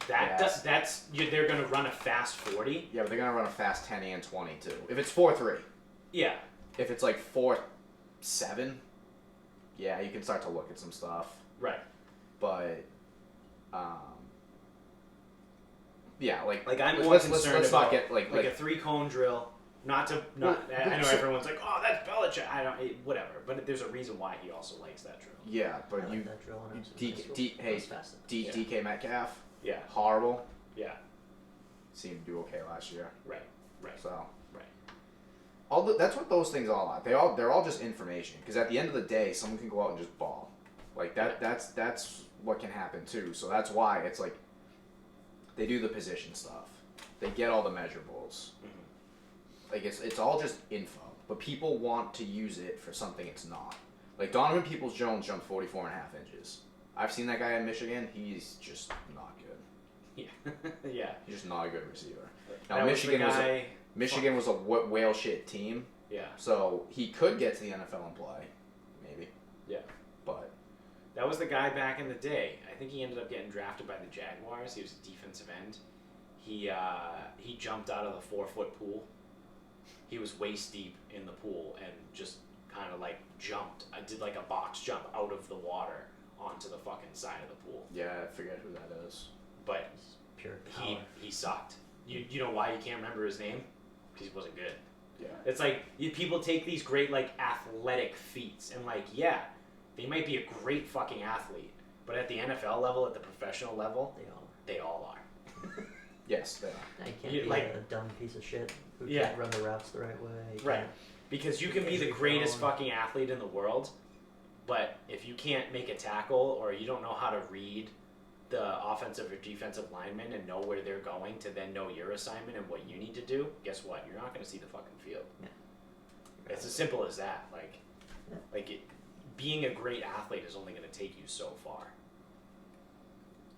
They're going to run a fast 40. Yeah, but they're going to run a fast 10 and 20 too. If it's 4-3. Yeah. If it's like 4-7, yeah, you can start to look at some stuff. Right. But, yeah, like I'm more concerned let's about not get like a 3-cone drill. I know everyone's like, oh, that's Belichick. Whatever. But there's a reason why he also likes that drill. Yeah, but I like that drill when DK Metcalf. Yeah. Horrible. Yeah. Seemed to do okay last year. Right. So. Right. That's what those things all are. They're all just information. Because at the end of the day, someone can go out and just ball. Like that. That's what can happen too. So that's why it's like they do the position stuff. They get all the measurables. Mm-hmm. Like it's all just info. But people want to use it for something it's not. Like Donovan Peoples-Jones jumped 44.5 inches. I've seen that guy in Michigan. He's just not good. Yeah. Yeah. He's just not a good receiver. Now Michigan was a whale shit team. Yeah. So he could get to the NFL and play, maybe. Yeah. But that was the guy back in the day. I think he ended up getting drafted by the Jaguars. He was a defensive end. He jumped out of the 4-foot pool. He was waist deep in the pool and just kind of like jumped. I did like a box jump out of the water onto the fucking side of the pool. yeah, I forget who that is. But Pure power. he sucked. You know why you can't remember his name? Because he wasn't good. Yeah. It's like people take these great like athletic feats and like they might be a great fucking athlete, but at the NFL level, at the professional level, they all are. Yes, they are. You can't be a dumb piece of shit who can't run the routes the right way. Right. Because you can be the greatest fucking athlete in the world, but if you can't make a tackle or you don't know how to read the offensive or defensive linemen and know where they're going to then know your assignment and what you need to do, guess what? You're not going to see the fucking field. Yeah. It's as simple as that. Being a great athlete is only going to take you so far.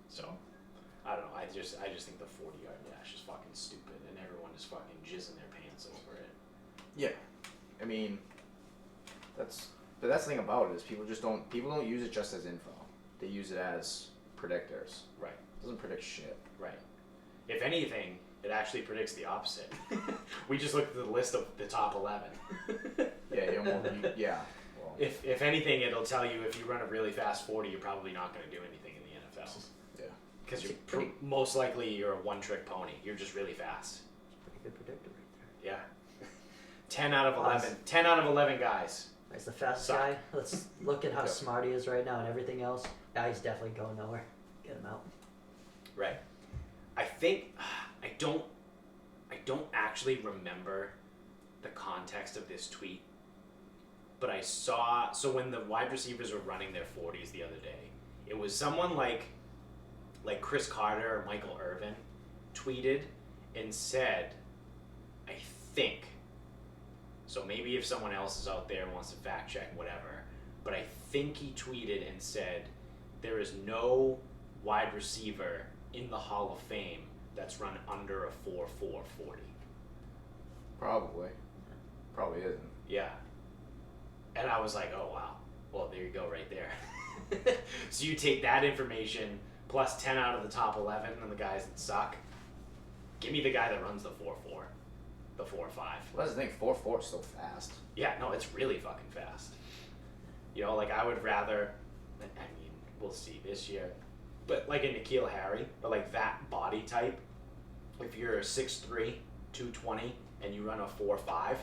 So, I don't know. I just think the 40-yard dash is fucking stupid, and everyone is fucking jizzing their pants over it. Yeah, I mean, that's the thing about it is people don't use it just as info. They use it as predictors. Right. It doesn't predict shit. Right. If anything, it actually predicts the opposite. We just looked at the list of the top 11. Yeah. Well, if anything, it'll tell you if you run a really fast 40, you're probably not going to do anything in the NFL. Yeah. Because most likely you're a one-trick pony. You're just really fast. Pretty good predictor right there. Yeah. 10 out of 11. 10 out of 11 guys. He's the fastest guy. Let's look at how smart he is right now and everything else. Yeah, he's definitely going nowhere. Get him out. Right. I think I don't actually remember the context of this tweet, but I saw when the wide receivers were running their 40s the other day, it was someone like Chris Carter or Michael Irvin tweeted and said, I think. So maybe if someone else is out there and wants to fact check, whatever. but I think he tweeted and said there is no wide receiver in the Hall of Fame that's run under a 4.4 40. Probably isn't. Yeah. And I was like, oh wow. Well, there you go right there. So you take that information plus 10 out of the top 11 and the guys that suck. Give me the guy that runs the 4.4, the 4.5. Well, that's the thing. 4.4 is so fast. Yeah, no, it's really fucking fast. You know, like I would rather, I mean, we'll see this year, but like a N'Keal Harry, or like that body type, if you're 6'3", 220, and you run a 4.5,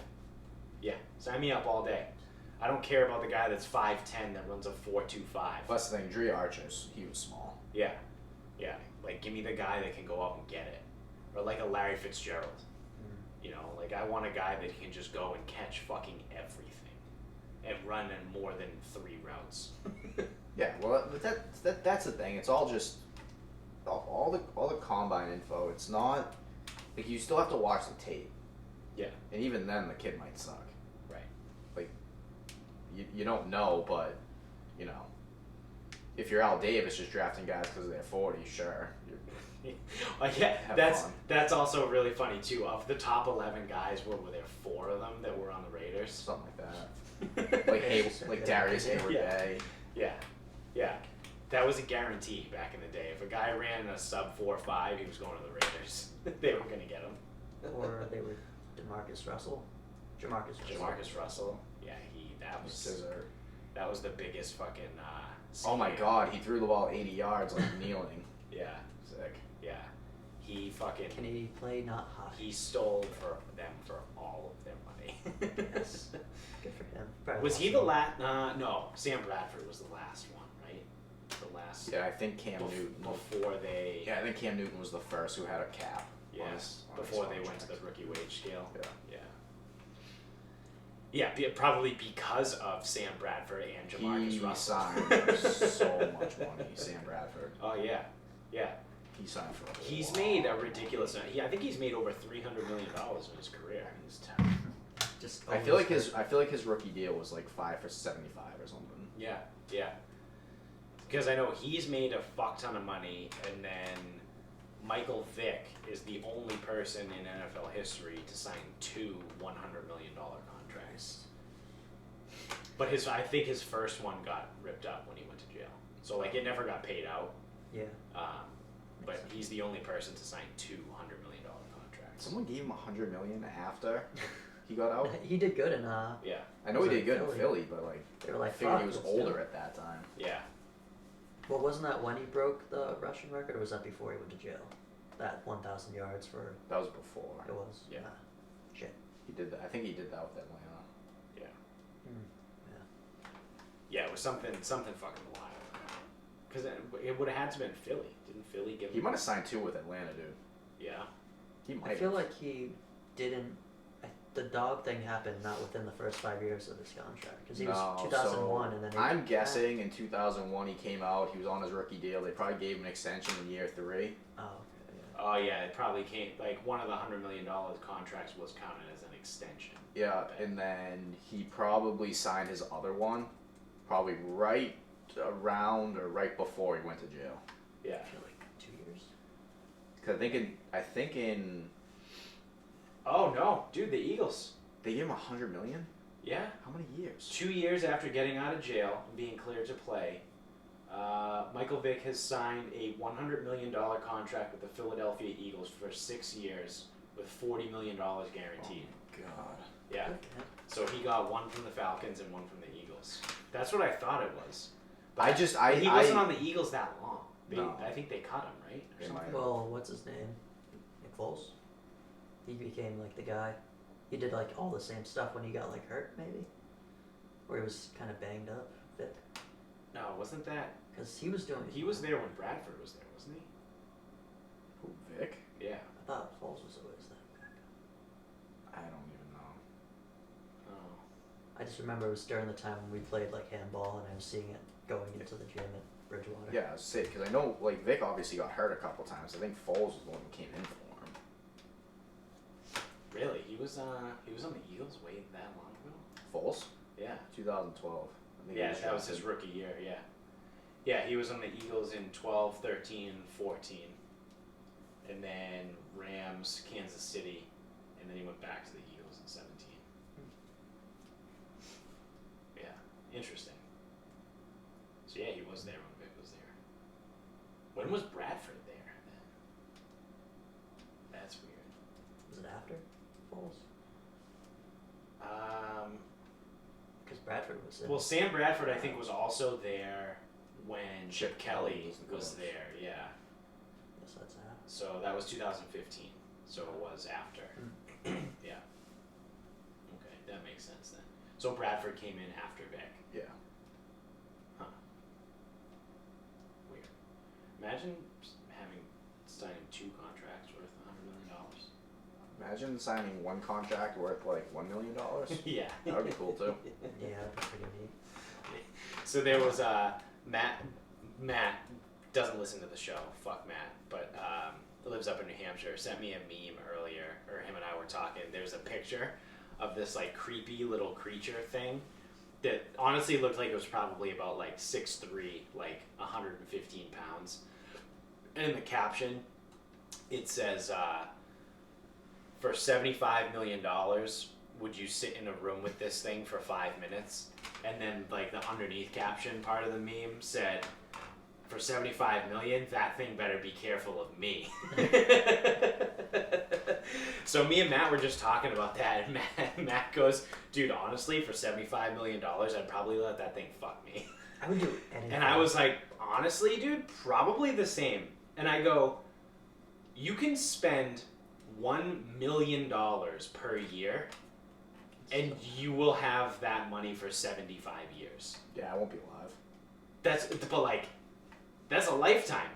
yeah, sign me up all day. I don't care about the guy that's 5'10" that runs a 4.25. That's the thing. Dre Archer's, he was small. Yeah, yeah. Like, give me the guy that can go out and get it. Or like a Larry Fitzgerald. You know, like I want a guy that can just go and catch fucking everything and run in more than 3 routes. Yeah, well, that's the thing. It's all just all the combine info. It's not like you still have to watch the tape. Yeah. And even then, the kid might suck. Right. Like you don't know, but you know, if you're Al Davis just drafting guys because they're 40, sure. Yeah, that's also really funny too. Of the top 11 guys, were there 4 of them that were on the Raiders? Something like that. like Darius Hayward Bay. Yeah. That was a guarantee back in the day. If a guy ran a sub 4.5, he was going to the Raiders. They were going to get him. Or they were Jamarcus Russell. Jamarcus Russell. Yeah, that was the biggest fucking. Oh my God, he threw the ball 80 yards like kneeling. Yeah. Sick. Yeah. He fucking. Can he play not hot? He stole for them for all of their money. Yes. Good for him. Probably Was he the last? No, Sam Bradford was the last one, right? The last. Yeah, I think Cam Newton. Before they. Yeah, I think Cam Newton was the first who had a cap. Yes. Before they went to the rookie wage scale. Yeah. Yeah, probably because of Sam Bradford and Jamarcus Russell. He signed so much money, Sam Bradford. Oh yeah. He signed for. He's made a ridiculous. I think he's made over $300 million in his career. He's terrible. I feel like his rookie deal was like 5 for 75 or something. Yeah. Because I know he's made a fuck ton of money, and then Michael Vick is the only person in NFL history to sign 2 $100 million contracts. But I think his first one got ripped up when he went to jail. So like it never got paid out. Yeah. But he's the only person to sign 2 $100 million contracts. Someone gave him $100 million after he got out. He did good in. Yeah. I know he did good in Philly, but like they were like, I figured he was older at that time. Yeah. Well, wasn't that when he broke the rushing record, or was that before he went to jail? That 1,000 yards for. That was before. It was. Yeah. Shit. He did that. I think he did that with Atlanta. Yeah. Yeah. Yeah, it was something fucking wild. Because it would have had to been Philly. Didn't Philly give him? He might have signed 2 with Atlanta, dude. Yeah. He might. I feel like he didn't. The dog thing happened not within the first 5 years of his contract because he was 2001 and then. I'm guessing in 2001 he came out. He was on his rookie deal. They probably gave him an extension in year 3. Oh. Okay, yeah. Oh yeah, it probably came like one of the $100 million contracts was counted as an extension. Yeah, and then he probably signed his other one, probably right around or right before he went to jail. Yeah. I feel like 2 years. Cause I think in. Oh no, dude, the Eagles. They gave him $100 million. Yeah. How many years? 2 years after getting out of jail and being cleared to play, Michael Vick has signed a $100 million contract with the Philadelphia Eagles for 6 years with $40 million guaranteed. Oh God. Yeah. So he got one from the Falcons and one from the Eagles. That's what I thought it was. But he wasn't on the Eagles that long. No. I think they cut him, right? Or something. Well, what's his name? Nick Foles. He became like the guy. He did like all the same stuff when he got like hurt, maybe, or he was kind of banged up. Vic. No, wasn't that? Because he was doing. He was there when Bradford was there, wasn't he? Who, Vic? Yeah. I thought Foles was always that guy. I don't even know. Oh. I just remember it was during the time when we played like handball, and I was seeing it going into the gym at Bridgewater. Yeah, I was sick because I know like Vic obviously got hurt a couple times. I think Foles was the one who came in for him. Really? He was on the Eagles way that long ago? Foles? Yeah. 2012. Yeah, that was his rookie year, yeah. Yeah, he was on the Eagles in 12, 13, 14. And then Rams, Kansas City, and then he went back to the Eagles in 17. Yeah, interesting. So yeah, he was there when Vic was there. When was Bradford there then? That's weird. Was it after Foles? Because Bradford was there. Well, Sam Bradford, I think, was also there when Chip Kelly was there. Yeah. Yes, that's after. So that was 2015. So it was after. Yeah. Okay, that makes sense then. So Bradford came in after Vic. Yeah. Huh. Weird. Imagine signing 2 contracts worth $100 million. Imagine signing 1 contract worth like $1 million. Yeah. That would be cool too. Yeah, that'd be pretty neat. So there was Matt. Matt doesn't listen to the show. Fuck Matt. But lives up in New Hampshire. Sent me a meme earlier, or him and I were talking. There's a picture of this like creepy little creature thing that honestly looked like it was probably about like 6'3", like 115 pounds. And in the caption, it says, for $75 million, would you sit in a room with this thing for 5 minutes? And then like the underneath caption part of the meme said, for $75 million, that thing better be careful of me. So me and Matt were just talking about that, and Matt goes, dude, honestly, for $75 million, I'd probably let that thing fuck me. I would do anything. And I was like, honestly, dude, probably the same. And I go, you can spend $1 million per year, and you will have that money for 75 years. Yeah, I won't be alive. But like, that's a lifetime.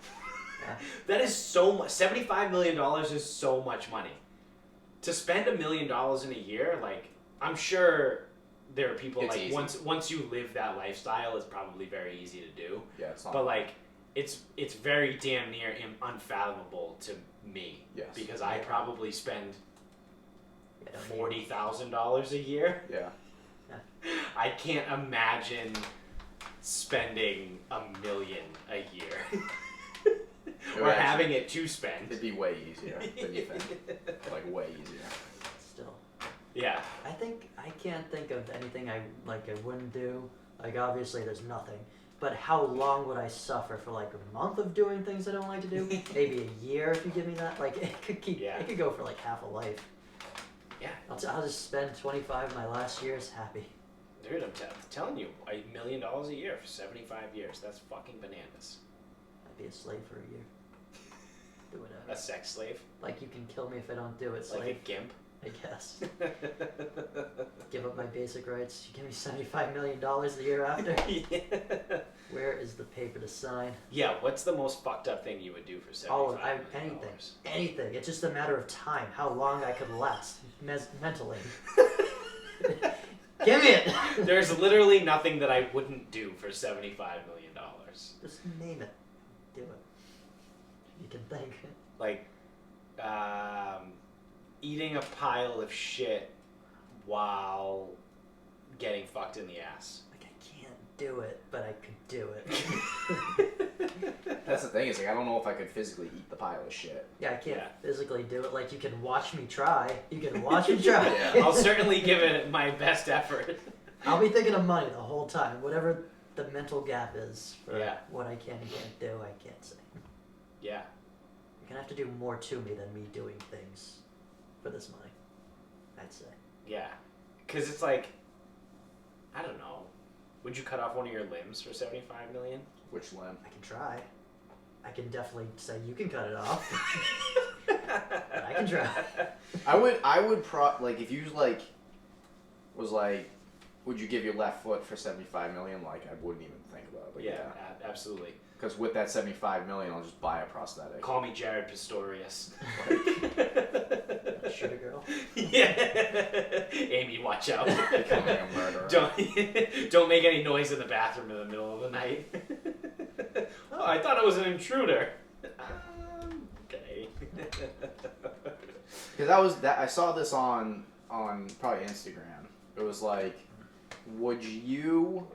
Yeah. That is so much. $75 million is so much money. To spend $1 million in a year, like, I'm sure there are people It's like easy. once you live that lifestyle, it's probably very easy to do. Yeah, it's not. But like, it's very damn near unfathomable to me. Yes. Because I probably spend Yeah, $40,000 a year. Yeah. I can't imagine spending $1 million a year. Or having it to spend. It'd be way easier than you think. Like, way easier. Still. Yeah. I can't think of anything I wouldn't do. Like, obviously there's nothing. But how long would I suffer for like a month of doing things I don't like to do? Maybe a year if you give me that. Like, it could go for like half a life. Yeah. I'll just spend 25 of my last years happy. Dude, I'm telling you, $1 million a year for 75 years. That's fucking bananas. I'd be a slave for a year. Do whatever. A sex slave? Like, you can kill me if I don't do it, slave. Like a gimp? I guess. Give up my basic rights. You give me $75 million the year after? Yeah. Where is the paper to sign? Yeah, what's the most fucked up thing you would do for $75 million? Anything. Anything. It's just a matter of time, how long I could last mentally. Give me it! There's literally nothing that I wouldn't do for $75 million. Just name it. Do it. You can think. Like, eating a pile of shit while getting fucked in the ass. Like, I can't do it, but I could do it. That's the thing, is like, I don't know if I could physically eat the pile of shit. Yeah, I can't physically do it. Like, you can watch me try. You can watch me try. Yeah. I'll certainly give it my best effort. I'll be thinking of money the whole time. Whatever the mental gap is for what I can and can't do, I can't say. Yeah. You're gonna have to do more to me than me doing things for this money, I'd say. Yeah. Because it's like, I don't know. Would you cut off one of your limbs for $75 million? Which limb? I can try. I can definitely say you can cut it off. But I can try. I would like, if you like was like, would you give your left foot for $75 million? Like, I wouldn't even think about it. But Yeah, absolutely. Because with that $75 million, I'll just buy a prosthetic. Call me Jared Pistorius. Shoot a girl. Yeah. Amy, watch out. Becoming a murderer. Don't make any noise in the bathroom in the middle of the night. Oh, I thought it was an intruder. Okay. Because I saw this on probably Instagram. It was like, would you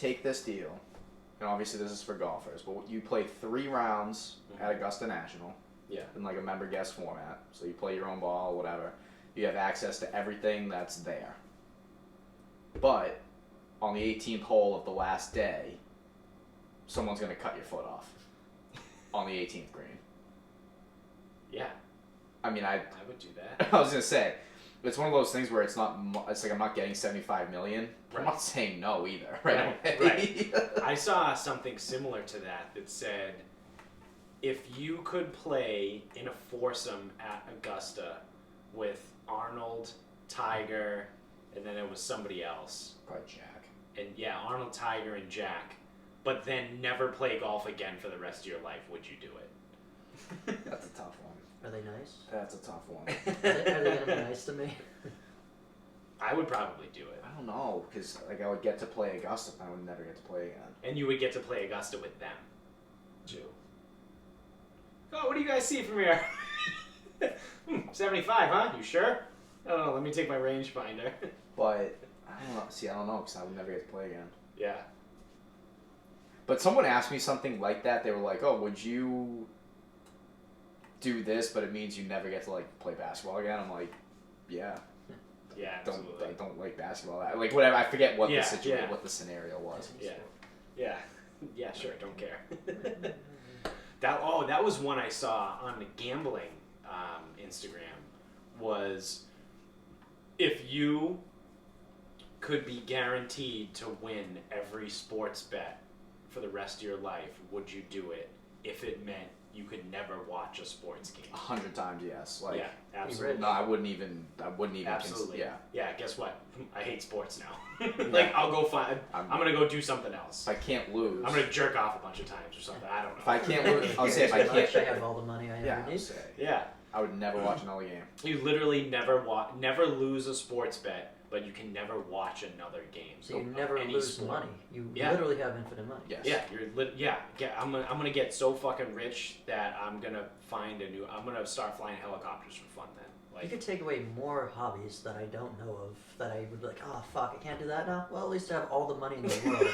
take this deal, and obviously this is for golfers, but you play 3 rounds at Augusta National. Yeah. In like a member guest format. So you play your own ball, whatever. You have access to everything that's there. But on the 18th hole of the last day, someone's going to cut your foot off on the 18th green. Yeah. I mean, I would do that. I was going to say, it's one of those things where it's like I'm not getting $75 million. Right. I'm not saying no either. Right. I saw something similar to that said, if you could play in a foursome at Augusta with Arnold, Tiger, and then it was somebody else. Probably Jack. And yeah, Arnold, Tiger, and Jack, but then never play golf again for the rest of your life, would you do it? That's a tough one. Are they nice? That's a tough one. Are they going to be nice to me? I would probably do it. I don't know, because like I would get to play Augusta, but I would never get to play again. And you would get to play Augusta with them, too. Oh, what do you guys see from here? 75, huh? You sure? Oh, let me take my rangefinder. But, I don't know. See, I don't know, because I would never get to play again. Yeah. But someone asked me something like that. They were like, oh, would you do this, but it means you never get to, like, play basketball again? I'm like, yeah. Yeah, absolutely. I don't like basketball. Like, whatever. I forget what the situation, yeah. what the scenario was. Yeah. Yeah. Yeah, sure. Don't care. That was one I saw on the gambling Instagram, was if you could be guaranteed to win every sports bet for the rest of your life, would you do it if it meant you could never watch a sports game? 100 times yes. Like, yeah, absolutely. No, I wouldn't even. Absolutely. Yeah. Guess what? I hate sports now. Yeah. I'll go find. I'm gonna go do something else. If I can't lose, I'm gonna jerk off a bunch of times or something. I don't know. If I can't lose, I'll say if I can't. I have all the money I ever need. Yeah. I would never watch another game. You literally never lose a sports bet, but you can never watch another game. So you never lose money. You literally have infinite money. Yes. Yeah, I'm gonna get so fucking rich that I'm gonna start flying helicopters for fun then. Like, you could take away more hobbies that I don't know of that I would be like, oh fuck, I can't do that now. Well, at least I have all the money in the world.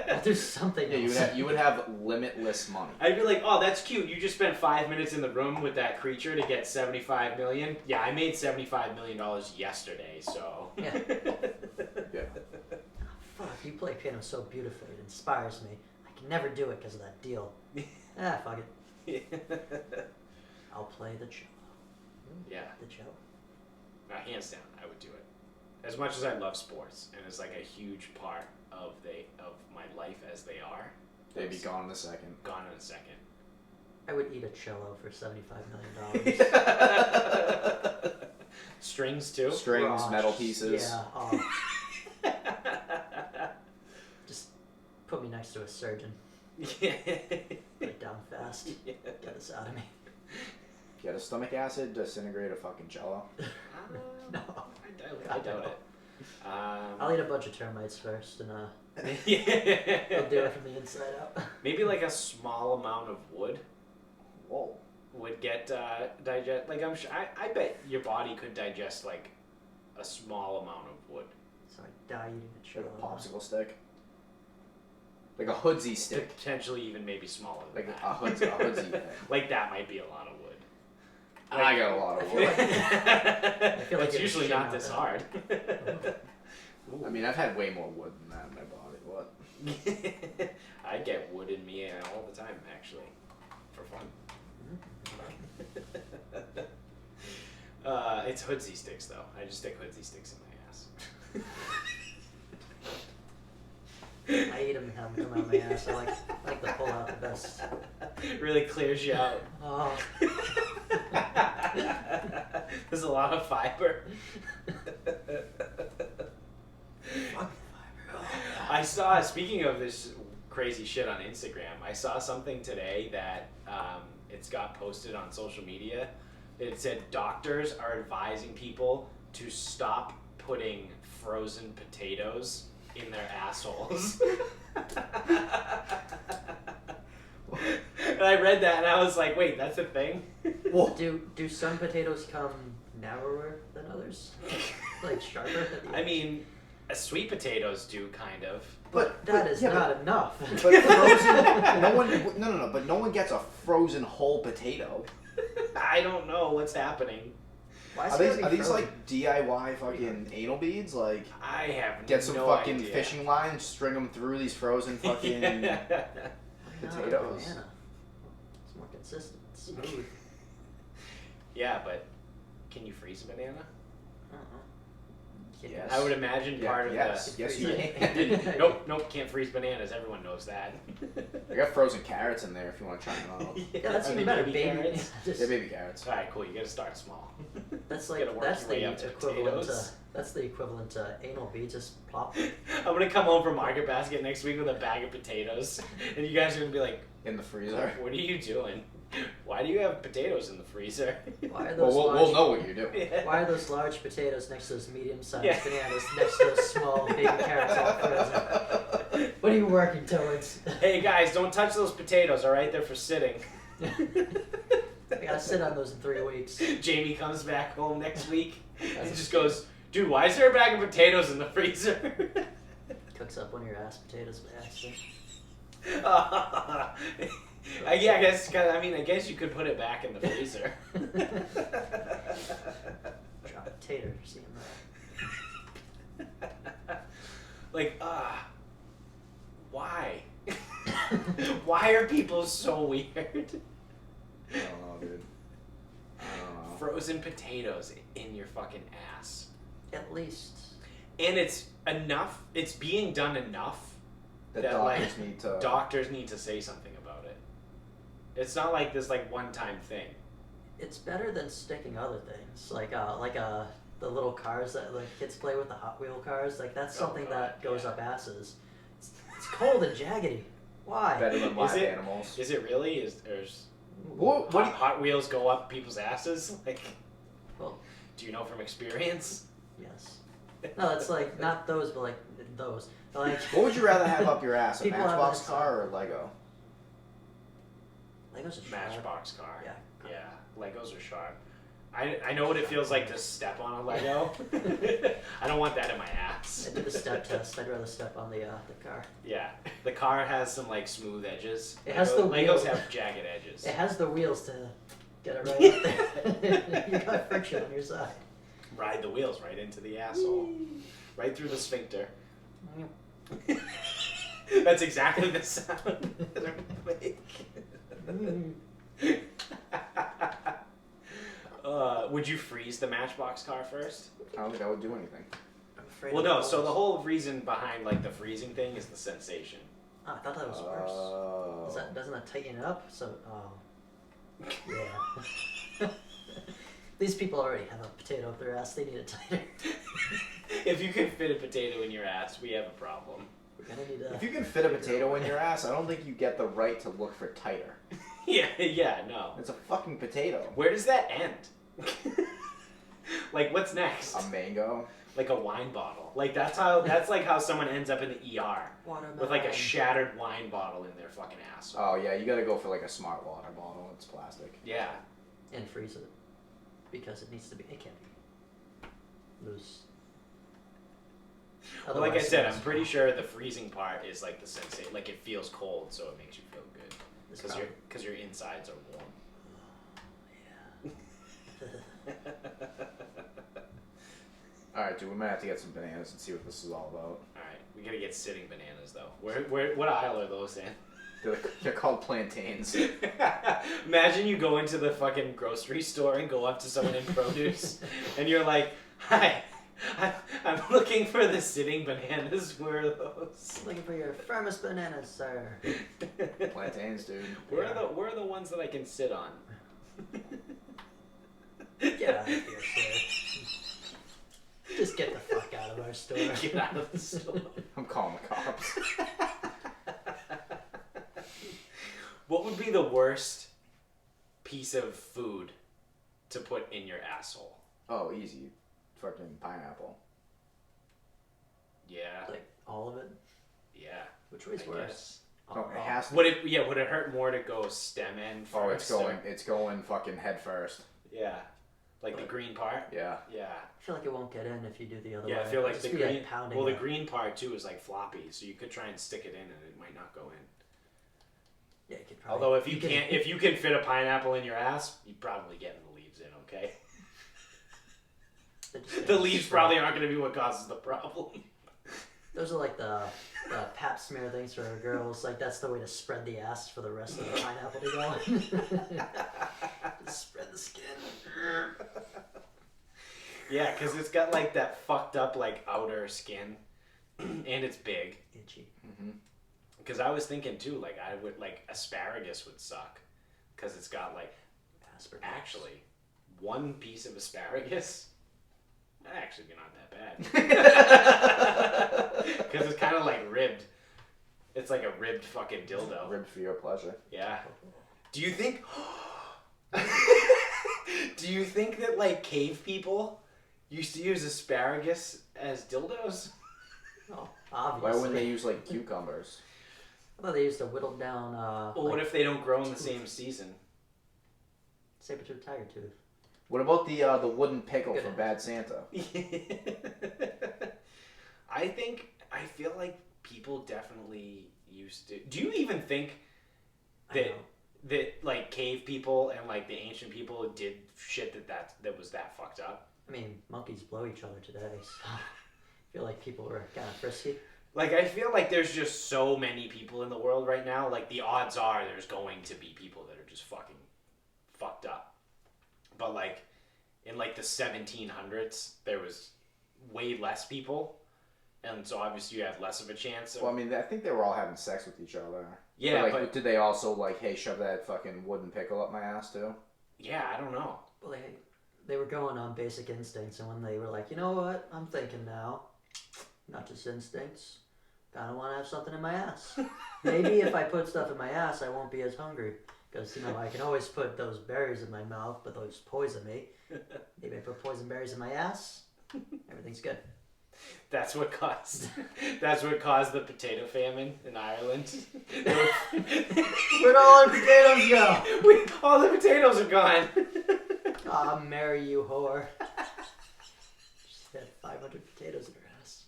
I'll do something else. You would have limitless money. I'd be like, oh, that's cute. You just spent 5 minutes in the room with that creature to get $75 million. Yeah, I made $75 million yesterday, so. Yeah. Yeah. Oh, fuck, you play piano so beautifully. It inspires me. I can never do it because of that deal. Fuck it. I'll play the cello. Yeah. The cello. Hands down, I would do it. As much as I love sports, and it's like a huge part of my life as they are. They'd be gone in a second. Gone in a second. I would eat a cello for $75 million. Strings too? Strings, metal pieces. Yeah. Just put me next to a surgeon. Yeah. Put it down fast. Yeah. Get this out of me. Get a stomach acid, disintegrate a fucking cello. No. I doubt it. I'll eat a bunch of termites first, and yeah. I'll do it from the inside out. Maybe like a small amount of wood. Whoa. Would get digest. Like I'm sure. I bet your body could digest like a small amount of wood. So I die eating a cello. Like a popsicle stick. Like a hoodsy stick. Potentially even maybe smaller than Like that. a hoodsy thing. Like that might be a lot of wood. I got a lot of wood. I feel like it's usually not this hard. I mean, I've had way more wood than that in my body. What? I get wood in me all the time, actually, for fun. It's hoodsy sticks, though. I just stick hoodsy sticks in my ass. I eat them and have them come out my ass. I like to pull out the best. Really clears you out. Oh. There's a lot of fiber. I saw, speaking of this crazy shit on Instagram, I saw something today that it's got posted on social media. It said doctors are advising people to stop putting frozen potatoes in their assholes. And I read that and I was like, wait, that's a thing? Do some potatoes come narrower than others? Like sharper? I mean, Sweet potatoes do kind of. But that is not enough. But frozen, but no one gets a frozen whole potato. I don't know what's happening. Why Are these like DIY fucking anal beads? Like, I have get some no fucking idea. fishing lines, string them through these frozen fucking potatoes. It's more consistent, smooth. Yeah, but can you freeze a banana? Yes. I would imagine part of yes, the... Yes, you can. Nope, can't freeze bananas. Everyone knows that. I got frozen carrots in there if you want to try them out. Yeah, that's even better. Baby carrots? Yeah, baby carrots. Alright, cool. You gotta start small. That's like, that's the equivalent to anal beads, just plop. I'm gonna come home from Market Basket next week with a bag of potatoes, and you guys are gonna be like... In the freezer. What are you doing? Why do you have potatoes in the freezer? Why are those we'll know what you're doing. Yeah. Why are those large potatoes next to those medium-sized bananas next to those small baby carrots all frozen? What are you working towards? Hey guys, don't touch those potatoes, alright? They're for sitting. I gotta sit on those in 3 weeks. Jamie comes back home next week and just goes, dude, why is there a bag of potatoes in the freezer? Cooks up one of your ass potatoes by accident. I guess you could put it back in the freezer. Drop a tater for seeing that. Like, why? Why are people so weird? I don't know, dude. I don't know. Frozen potatoes in your fucking ass. At least. And it's being done enough that doctors need to say something about it. It's not like this one-time thing. It's better than sticking other things, like the little cars that kids play with, the Hot Wheel cars. Like that's something that goes up asses. It's cold and jaggedy. Why? Better than live animals. Is it really? What Hot Wheels go up people's asses? Like, well, do you know from experience? Yes. No, it's like not those, but like those. Like, what would you rather have up your ass, a People Matchbox have car or a Lego? Legos are Matchbox car. Yeah. Legos are sharp. I know what it feels like to step on a Lego. I don't want that in my ass. I did the step test. I'd rather step on the car. Yeah, the car has some smooth edges. It has Legos have jagged edges. It has the wheels to get it right up there. You got friction on your side. Ride the wheels right into the asshole, right through the sphincter. That's exactly the sound that it would make. Would you freeze the Matchbox car first? I don't think I would do anything. I'm afraid. Well, no. So the whole reason behind the freezing thing is the sensation. Oh, I thought that was worse. Doesn't that tighten it up? So, yeah. These people already have a potato up their ass. They need it tighter. If you can fit a potato in your ass, we have a problem. We're gonna need If you can fit a potato in your ass, I don't think you get the right to look for tighter. Yeah, no. It's a fucking potato. Where does that end? What's next? A mango. Like a wine bottle. That's like how someone ends up in the ER. Watermelon. With a shattered wine bottle in their fucking ass. Oh yeah, you gotta go for a smart water bottle. It's plastic. Yeah. And freeze it. Because it needs to be, it can't be loose. Well, like I said, I'm pretty sure the freezing part is the sensation. It feels cold, so it makes you feel good. Because your insides are warm. Yeah. Alright, dude, we might have to get some bananas and see what this is all about. Alright, we gotta get sitting bananas, though. What aisle are those in? They're called plantains. Imagine you go into the fucking grocery store and go up to someone in produce, and you're like, "Hi, I'm looking for the sitting bananas. Where are those?" Looking for your firmest bananas, sir. Plantains, dude. Where are the ones that I can sit on? Get out of here, sir. Just get the fuck out of our store. Get out of the store. I'm calling the cops. What would be the worst piece of food to put in your asshole? Oh, easy. Fucking pineapple. Yeah. All of it? Yeah. Which way's worse? No, it has to. Would it hurt more to go stem end first? Oh, it's going fucking head first. Yeah. Like the green part? Yeah. Yeah. I feel like it won't get in if you do the other way. Yeah, I feel like the green... Like well, the green part, too, is like floppy, so you could try and stick it in and it might not go in. Yeah, you could probably... Although if you can fit a pineapple in your ass, you'd probably get the leaves in, okay? The leaves probably aren't going to be what causes the problem. Those are like the pap smear things for girls. Like, that's the way to spread the ass for the rest of the pineapple to go in. Just spread the skin. Yeah, because it's got like that fucked up like outer skin, and it's big. Itchy. Because I was thinking too, like I would like asparagus would suck, because it's got like actually one piece of asparagus. That'd actually be not that bad. Because it's kind of like ribbed. It's like a ribbed fucking dildo. Ribbed for your pleasure. Yeah. Do you think? Do you think that like cave people used to use asparagus as dildos? Oh, obviously. Why wouldn't they use like cucumbers? I thought they used to whittle down. Well, what if they don't grow in the same season? Saber-tooth tiger tooth. What about the wooden pickle from Bad Santa? I feel like people definitely used to. Do you even think that like cave people and like the ancient people did shit that was that fucked up? I mean, monkeys blow each other today, so I feel like people were kind of frisky. Like, I feel like there's just so many people in the world right now. Like, the odds are there's going to be people that are just fucking fucked up. But, like, in, like, the 1700s, there was way less people. And so, obviously, you had less of a chance of... Well, I mean, I think they were all having sex with each other. Yeah, but did they also, like, hey, shove that fucking wooden pickle up my ass, too? Yeah, I don't know. Well, they were going on basic instincts, and when they were like, you know what, I'm thinking now, not just instincts, kind of want to have something in my ass. Maybe if I put stuff in my ass, I won't be as hungry. Because, you know, I can always put those berries in my mouth, but those poison me. Maybe I put poison berries in my ass. Everything's good. That's what caused the potato famine in Ireland. Where'd all our potatoes go? All the potatoes are gone. I'll marry you, whore. She had 500 potatoes in her ass.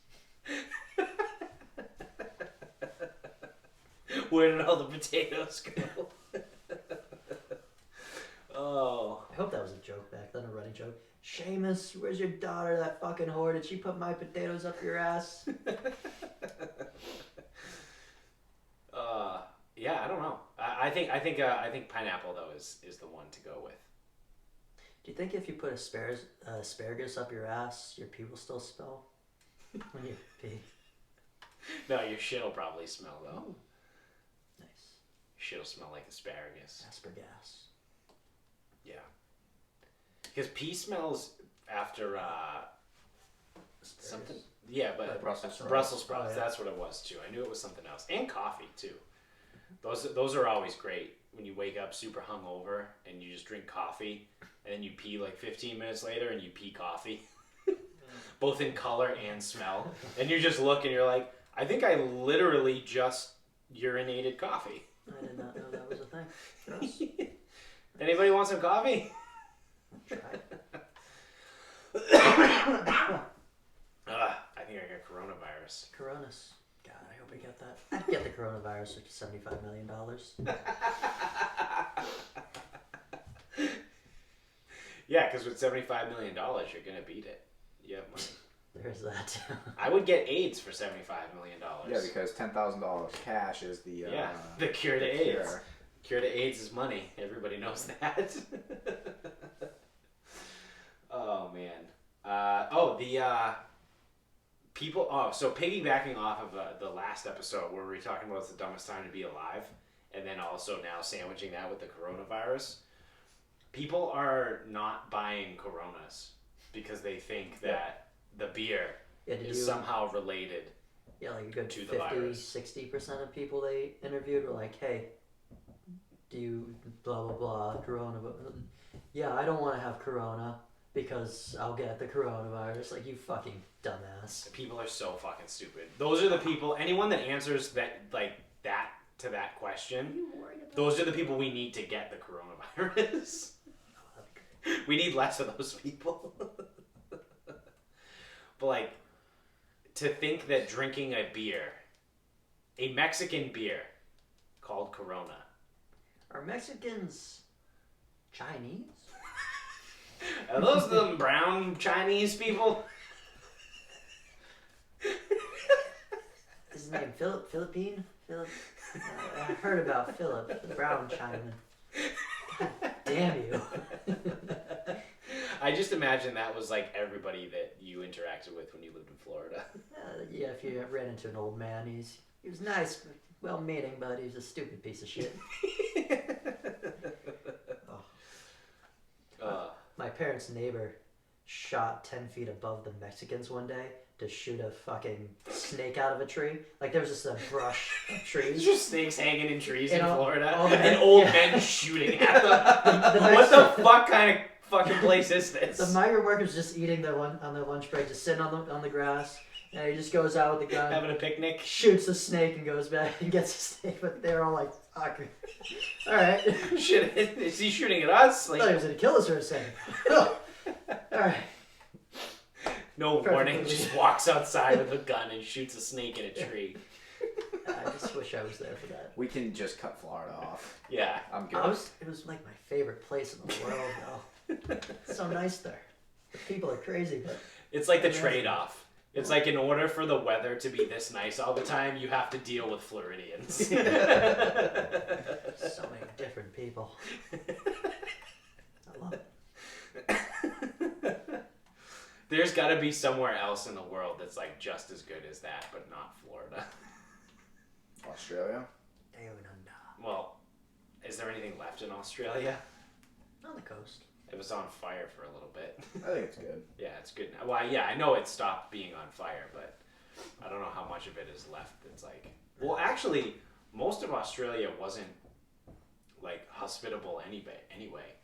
Where did all the potatoes go? Oh. I hope that was a joke back then, a running joke. Seamus, where's your daughter, that fucking whore? Did she put my potatoes up your ass? Yeah, I don't know. I think pineapple though is the one to go with. Do you think if you put asparagus up your ass, your pee will still smell when you pee? No, your shit will probably smell though. Ooh. Nice. Your shit will smell like asparagus. Aspergas. Yeah. Because pee smells after something. Yeah, but Brussels sprouts. Brussels sprouts. Oh, yeah. That's what it was too. I knew it was something else. And coffee too. Those are always great when you wake up super hungover and you just drink coffee and then you pee like 15 minutes later and you pee coffee. Both in color and smell. And you just look and you're like, I think I literally just urinated coffee. I did not know that was a thing. Gross. Anybody want some coffee? Try it. I think I got coronavirus. Coronas. God, I hope we get that. I'd get the coronavirus for $75 million. Yeah, because with $75 million, you're going to beat it. You have money. There's that. I would get AIDS for $75 million. Yeah, because $10,000 cash is the the cure to AIDS. Cure to AIDS is money. Everybody knows that. Oh man. People. Oh, so piggybacking off of the last episode where we were talking about it's the dumbest time to be alive, and then also now sandwiching that with the coronavirus. People are not buying Coronas because they think that the beer is somehow related. Yeah, like a good to 50-60% of people they interviewed were like, hey, do you blah blah blah corona? Yeah, I don't want to have corona because I'll get the coronavirus. Like, you fucking dumbass. People are so fucking stupid. Those are the people. Anyone that answers that to that question, those are the people we need to get the coronavirus. We need less of those people. But like, to think that drinking a Mexican beer called Corona. Are Mexicans Chinese? Are those the brown Chinese people? Is his name Philippine? I heard about Philip, the brown Chinaman. God damn you. I just imagine that was like everybody that you interacted with when you lived in Florida. Yeah, if you ran into an old man, he was nice, well-meaning, but he was a stupid piece of shit. My parents' neighbor shot 10 feet above the Mexicans one day to shoot a fucking snake out of a tree. Like, there was just a brush of trees. There's just snakes hanging in trees in all, Florida. and old men shooting at them. What the fuck kind of fucking place is this? The migrant workers just eating on their lunch break, just sitting on the grass. And he just goes out with the gun. Having a picnic. Shoots the snake and goes back and gets the snake. But they're all like, fuck. Alright. Shit, is he shooting at us? Like, I thought he was going to kill us for a second. Alright. No warning, just walks outside with a gun and shoots a snake in a tree. I just wish I was there for that. We can just cut Florida off. Yeah. I'm good. It was like my favorite place in the world, though. It's so nice there. The people are crazy, but... It's like the trade-off. It's like in order for the weather to be this nice all the time, you have to deal with Floridians. So many different people. I love it. There's got to be somewhere else in the world that's like just as good as that, but not Florida. Australia? Well, is there anything left in Australia? On the coast. It was on fire for a little bit. I think it's good. Yeah, it's good now. Well, yeah, I know it stopped being on fire, but I don't know how much of it is left that's like... Well, actually, most of Australia wasn't, like, hospitable anyway.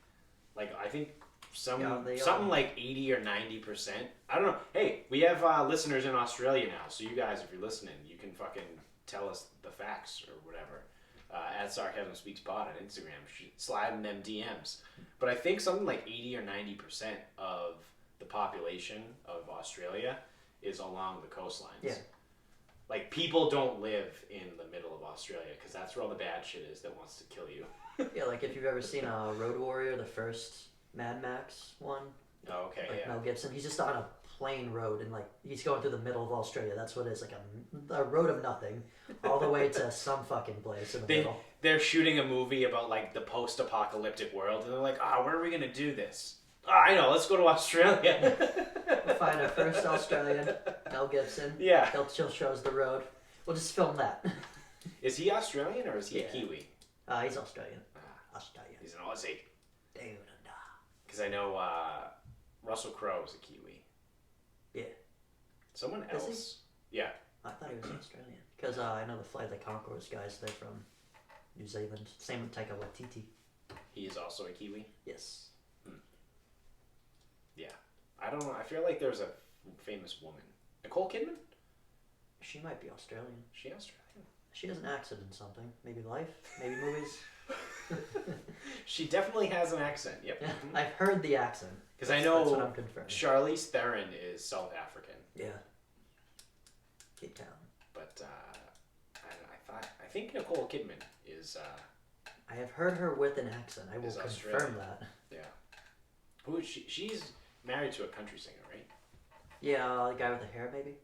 Like, I think something like 80 or 90%. I don't know. Hey, we have listeners in Australia now, so you guys, if you're listening, you can fucking tell us the facts or whatever. At Sarcasm Speaks Pod on Instagram, slide in them DMs. But I think something like 80 or 90% of the population of Australia is along the coastlines. Yeah. Like, people don't live in the middle of Australia because that's where all the bad shit is that wants to kill you. Yeah, like if you've ever seen Road Warrior, the first Mad Max one. Oh, okay, like yeah. Mel Gibson, he's just on a plain road and like he's going through the middle of Australia. That's what it is, like a road of nothing, all the way to some fucking place in the middle. They're shooting a movie about like the post-apocalyptic world, and they're like, where are we gonna do this? I know, let's go to Australia. We'll find our first Australian, Mel Gibson. Yeah. He'll show us the road. We'll just film that. Is he Australian or is he a Kiwi? He's Australian. Australian. He's an Aussie. Dude. Because I know Russell Crowe is a Kiwi. Yeah. Someone else. Is he? Yeah. I thought he was Australian. Because I know the Flight of the Conchords guys, they're from New Zealand. Same with Taika Waititi. He is also a Kiwi? Yes. Yeah. I don't know. I feel like there's a famous woman. Nicole Kidman? She might be Australian. Is she Australian? She has an accent in something. Maybe life? Maybe movies? She definitely has an accent. Yep. Yeah, I've heard the accent. Because I know that's what I'm confirming. Charlize Theron is South African. Yeah. Cape Town. But I think Nicole Kidman is. I have heard her with an accent. I will confirm Australian. that. Yeah. Who is she? She's married to a country singer, right? Yeah, the guy with the hair, maybe.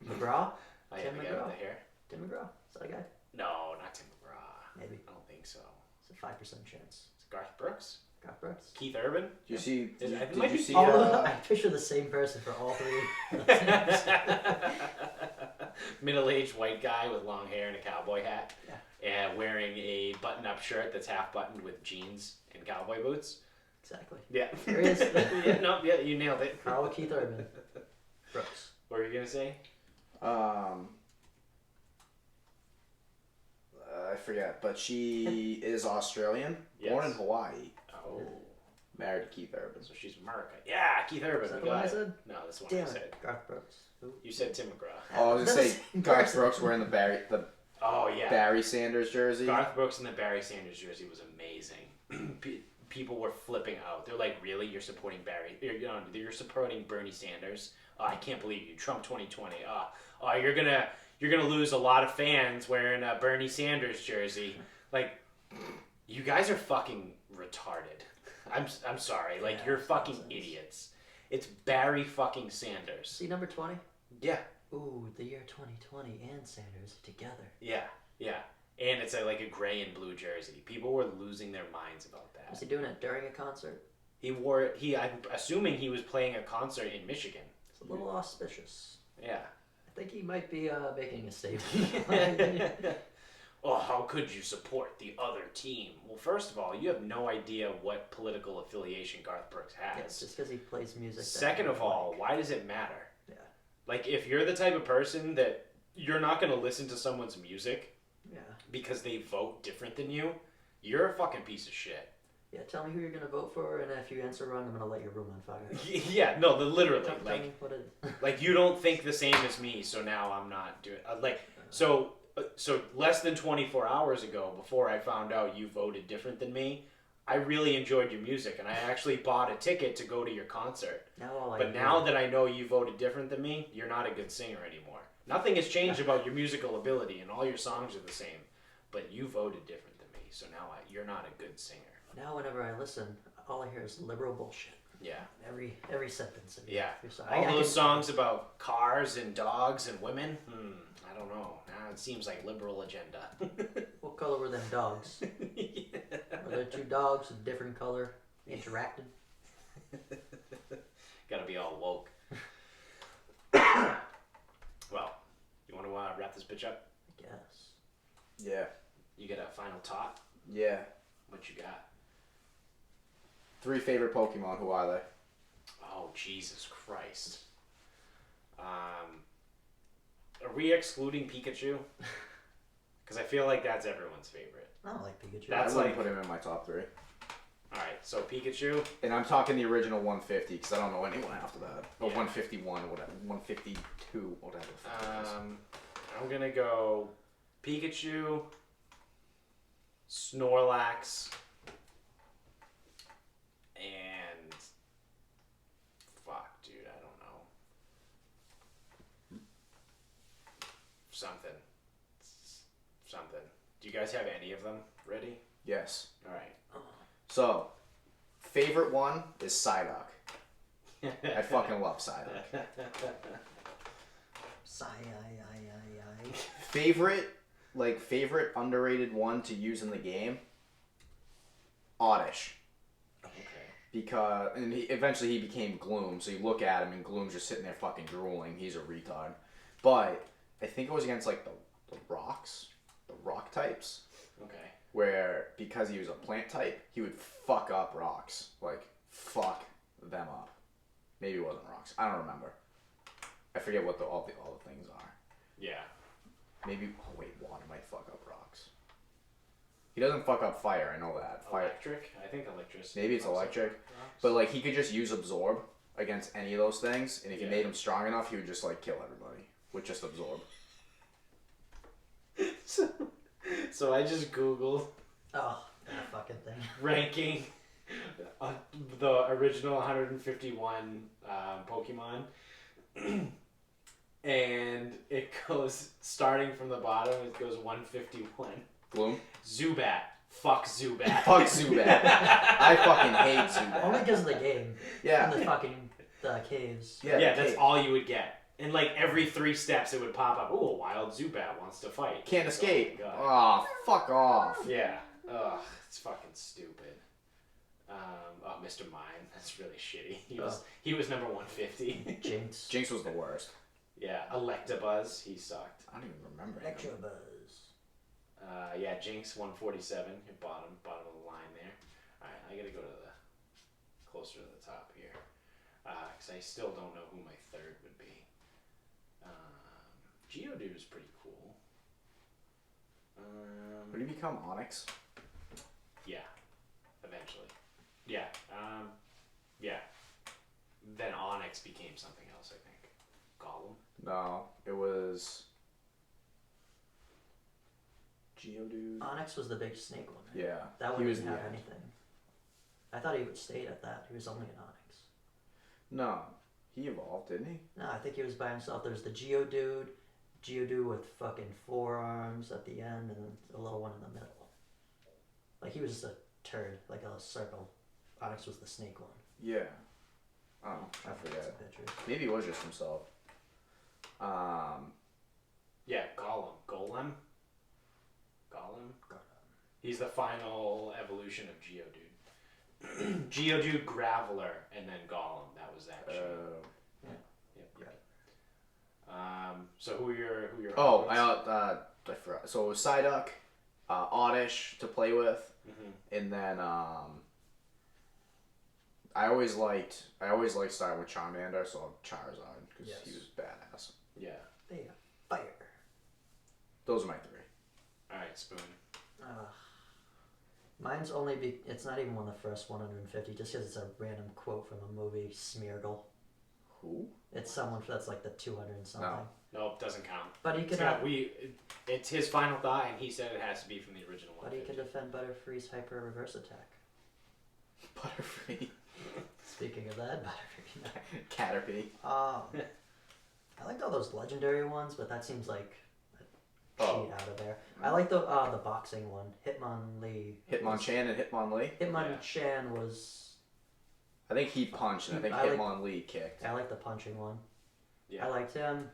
McGraw. Oh, yeah, Tim the guy McGraw. with the hair. Tim McGraw. Is that a guy? No, not Tim McGraw. Maybe. I don't think so. It's a 5% chance. Is it Garth Brooks? Garth Brooks. Keith Urban? Did you see? Might you be see? I picture the same person for all three. Middle-aged white guy with long hair and a cowboy hat. Yeah. And wearing a button-up shirt that's half-buttoned with jeans and cowboy boots. Exactly. Yeah. There he is. Yeah, you nailed it. Carl Keith Urban. Brooks. What were you going to say? I forget, but she is Australian, Yes. born in Hawaii, Oh. married to Keith Urban. So she's America. Yeah, Keith Urban. Is that we the one got I it. said? No, that's the one Damn I it. said. Garth Brooks. Who? You said Tim McGraw. Oh, I was gonna That's say the Garth person. Brooks wearing the Oh, yeah. Barry Sanders jersey. Garth Brooks in the Barry Sanders jersey was amazing. people were flipping out. They're like, really? You're supporting you're supporting Bernie Sanders? I can't believe you. Trump 2020. You're gonna lose a lot of fans wearing a Bernie Sanders jersey. Like, you guys are fucking retarded. I'm sorry. Like, you're fucking nonsense. Idiots. It's Barry fucking Sanders. See number 20? Yeah. Ooh, the year 2020 and Sanders together. Yeah. And it's like a gray and blue jersey. People were losing their minds about that. Was he doing it during a concert? He wore it. I'm assuming he was playing a concert in Michigan. It's a little auspicious. Yeah. I think he might be making a statement. Oh, how could you support the other team? Well, first of all, you have no idea what political affiliation Garth Brooks has. Yeah, just because he plays music. Second of all, why does it matter? Yeah. Like, if you're the type of person that you're not going to listen to someone's music because they vote different than you, you're a fucking piece of shit. Yeah, tell me who you're going to vote for, and if you answer wrong, I'm going to light your room on fire. Yeah, no, literally. Tell me what it is. Like, you don't think the same as me, so now I'm not doing... So less than 24 hours ago, before I found out you voted different than me, I really enjoyed your music, and I actually bought a ticket to go to your concert. Now that I know you voted different than me, you're not a good singer anymore. Nothing has changed about your musical ability, and all your songs are the same, but you voted different than me, so now you're not a good singer. Now whenever I listen, all I hear is liberal bullshit. Yeah. Every sentence of it. Yeah. All those songs about cars and dogs and women, I don't know. It seems like liberal agenda. What color were them dogs? Were there two dogs with different color interacting? Gotta be all woke. Well, you want to wrap this bitch up? I guess. Yeah. You got a final thought? Yeah. What you got? 3 favorite Pokemon. Who are they? Oh, Jesus Christ. Are we excluding Pikachu? Because I feel like that's everyone's favorite. I don't like Pikachu. I wouldn't put him in my top 3. Alright, so Pikachu. And I'm talking the original 150 because I don't know anyone after that. Or 151 or whatever. 152, whatever. I'm going to go Pikachu, Snorlax, and... Fuck, dude, I don't know. Something. Do you guys have any of them ready? Yes. Alright. So, favorite one is Psyduck. I fucking love Psyduck. Favorite underrated one to use in the game? Oddish. Okay. Because, eventually he became Gloom, so you look at him and Gloom's just sitting there fucking drooling. He's a retard. But, I think it was against like the rock types. Okay. Where, because he was a plant type, he would fuck up rocks. Like, fuck them up. Maybe it wasn't rocks. I don't remember. I forget what all the things are. Yeah. Maybe, water might fuck up rocks. He doesn't fuck up fire, I know that. Electric? I think electricity. Maybe it's electric. But, like, he could just use Absorb against any of those things, and if you made him strong enough, he would just, like, kill everybody with just Absorb. So I just Googled. Oh, that fucking thing. Ranking the original 151 Pokemon. And it goes, starting from the bottom, it goes 151. Gloom? Zubat. Fuck Zubat. Fuck Zubat. I fucking hate Zubat. Only because of the game. Yeah. And the caves. Yeah, that's all you would get. And like every 3 steps it would pop up, oh, a wild Zubat wants to fight. Can't escape. Oh, fuck off. Yeah. Ugh, it's fucking stupid. Mr. Mime, that's really shitty. He was number 150. Jinx was the worst. Yeah, Electabuzz, he sucked. I don't even remember. Electabuzz. Yeah, Jinx 147, bottom of the line there. Alright, I gotta go to closer to the top here. Because I still don't know who my third would be. Geodude's pretty cool. Would he become Onyx? Yeah, eventually. Yeah, yeah. Then Onyx became something else, I think. Golem? No, it was Geodude. Onyx was the big snake one, right? Yeah. That one didn't have anything. I thought he would stay at that. He was only an Onyx. No, he evolved, didn't he? No, I think he was by himself. There's the Geodude with fucking 4 arms at the end, and then a little one in the middle. Like, he was just a turd, like a circle. Onyx was the snake one. Yeah. Oh, I forget. Maybe it was just himself. Yeah, Golem. He's the final evolution of Geodude. Geodude, Graveler, and then Golem. That was that chain. Yep. So who are your I forgot. So it was Psyduck, Oddish to play with, and then I always liked starting with Charmander, so Charizard because he was badass. Yeah. Yeah. Fire. Those are my 3. All right, Spoon. Mine's only it's not even one of the first 150, just because it's a random quote from a movie, Smeargle. Who? It's someone that's like the 200 and something. No, it doesn't count. But he could it's his final thought, and he said it has to be from the original one. But he can defend Butterfree's hyper reverse attack. Butterfree. Speaking of that, Butterfree. Caterpie. I liked all those legendary ones, but that seems like a cheat out of there. I like the boxing one, Hitmonlee. Hitmonchan and Hitmonlee. Hitmonchan was. I think he punched, and I think Hitmonlee kicked. I like the punching one. Yeah. I liked him.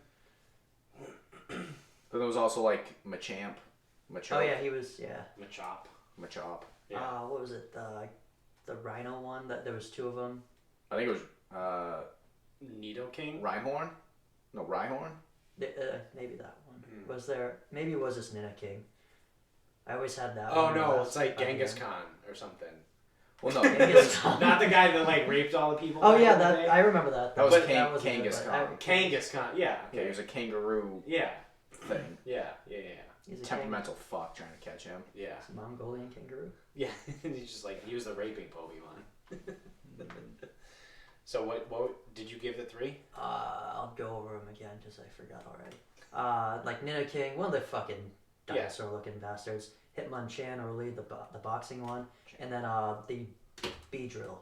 But there was also like Machamp. Oh yeah, he was Machop. Yeah. What was it? The Rhino one. That there was 2 of them. I think it was Nidoking. Rhyhorn. No, Rhyhorn. Maybe that one. Was there? Maybe it was just Nidoking. I always had that. Oh no, it's like Genghis Khan or something. Well, no, not the guy that like raped all the people. Oh yeah, I remember that. That was Kangaskhan. Kangaskhan, yeah. Okay, he was a kangaroo. Yeah. Thing. Yeah. He's a temperamental fuck trying to catch him. Yeah. It's a Mongolian kangaroo. Yeah, he's just like he was the raping Pokemon. So what did you give the 3? I'll go over them again because I forgot already. Like Nidoking, one of the fucking dinosaur-looking bastards. Hitmonchan or lead the boxing one, and then the Beedrill.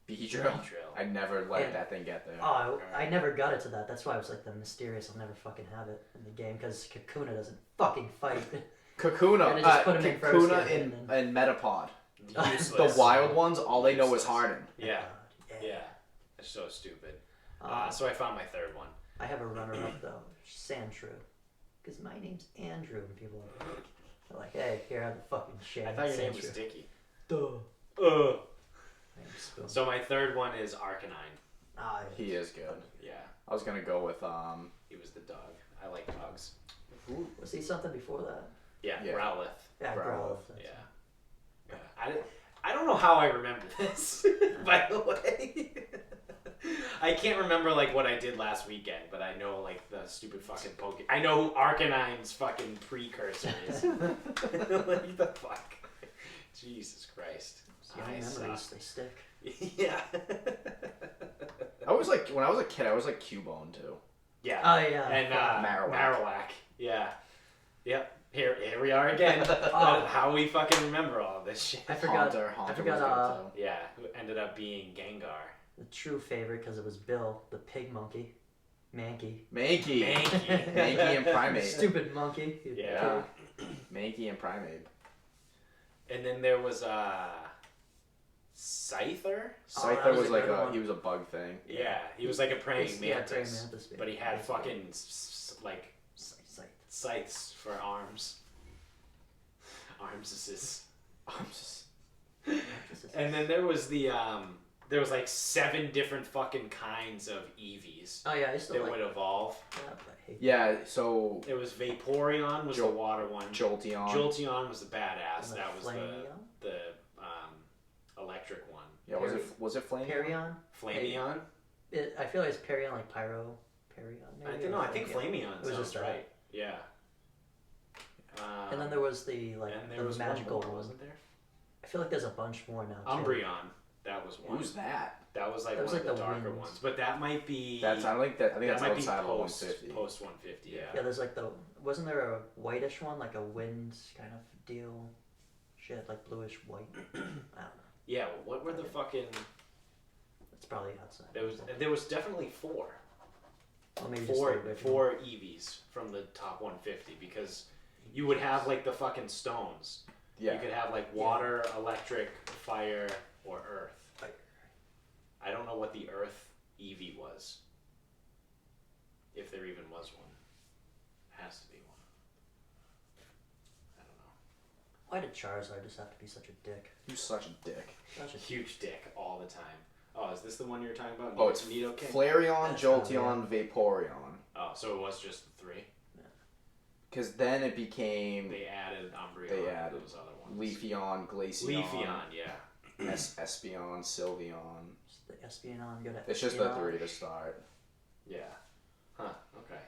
Beedrill. I never let that thing get there. Oh, I never got it to that. That's why I was like the mysterious. I'll never fucking have it in the game because Kakuna doesn't fucking fight. Kakuna and Metapod. The wild ones, all they know is Harden. Yeah. That's so stupid. So I found my 3rd one. I have a runner-up though, Sandshrew, because my name's Andrew, and people are like, "Hey, here I have the fucking shit." I thought your name was Dickie. Duh. So my 3rd one is Arcanine. He is good. Yeah. I was gonna go with He was the dog. I like dogs. Ooh. Was he something before that? Yeah. Growlithe. Yeah, Growlithe. Yeah. I don't know how I remember this, by the way. I can't remember like what I did last weekend, but I know like the stupid fucking Pokemon. I know who Arcanine's fucking precursor is. Like the fuck. Jesus Christ. Memories, they stick. Yeah. I was like, when I was a kid, I was like Cubone too. Yeah. Oh yeah. And Marowak. Yeah. Yep. Here we are again. How we fucking remember all of this shit. I forgot. Yeah, who ended up being Gengar. The true favorite because it was Bill, the pig monkey. Mankey and Primate. Stupid monkey. Yeah. Mankey and Primate. And then there was Scyther. Scyther was like he was a bug thing. Yeah, he was like a praying mantis, but he had fucking like scythes for arms. Armses. And then there was there was like 7 different fucking kinds of Eevees. Oh yeah, I used to that would evolve. Yeah, so it was Vaporeon was the water one. Jolteon was the badass. That was the electric one. Yeah, was it Flameon? Flameon. I feel like it's Perion, like Pyro. Perion. I think Flameon sounds right. Yeah. And then there was the magical one, wasn't there? I feel like there's a bunch more now. Umbreon. That was one. Who's that? That was one of the darker ones, but that might be. I think that's outside of post 150. Post 150, yeah. Yeah, there's like wasn't there a whitish one, like a wind kind of deal, shit, like bluish white? I don't know. Yeah, what were the fucking... It's probably outside. There was definitely 4. Well, maybe four EVs from the top 150 because you would have like the fucking stones. Yeah. You could have like water, electric, fire, or earth. Fire. I don't know what the earth EV was. If there even was one. Has to be one. I don't know. Why did Charizard just have to be such a dick? He's such a dick. Such a huge dick all the time. Oh, is this the one you're talking about? Oh, it's Nidoking? Flareon, Jolteon, Vaporeon. Oh, so it was just the 3? Yeah. Because then it became... They added Umbreon. They added those other ones. Leafeon, Glaceon. Leafeon, yeah. Espeon, Sylveon. Just the Espeon, good at It's just the 3 to start. Yeah. Huh, okay.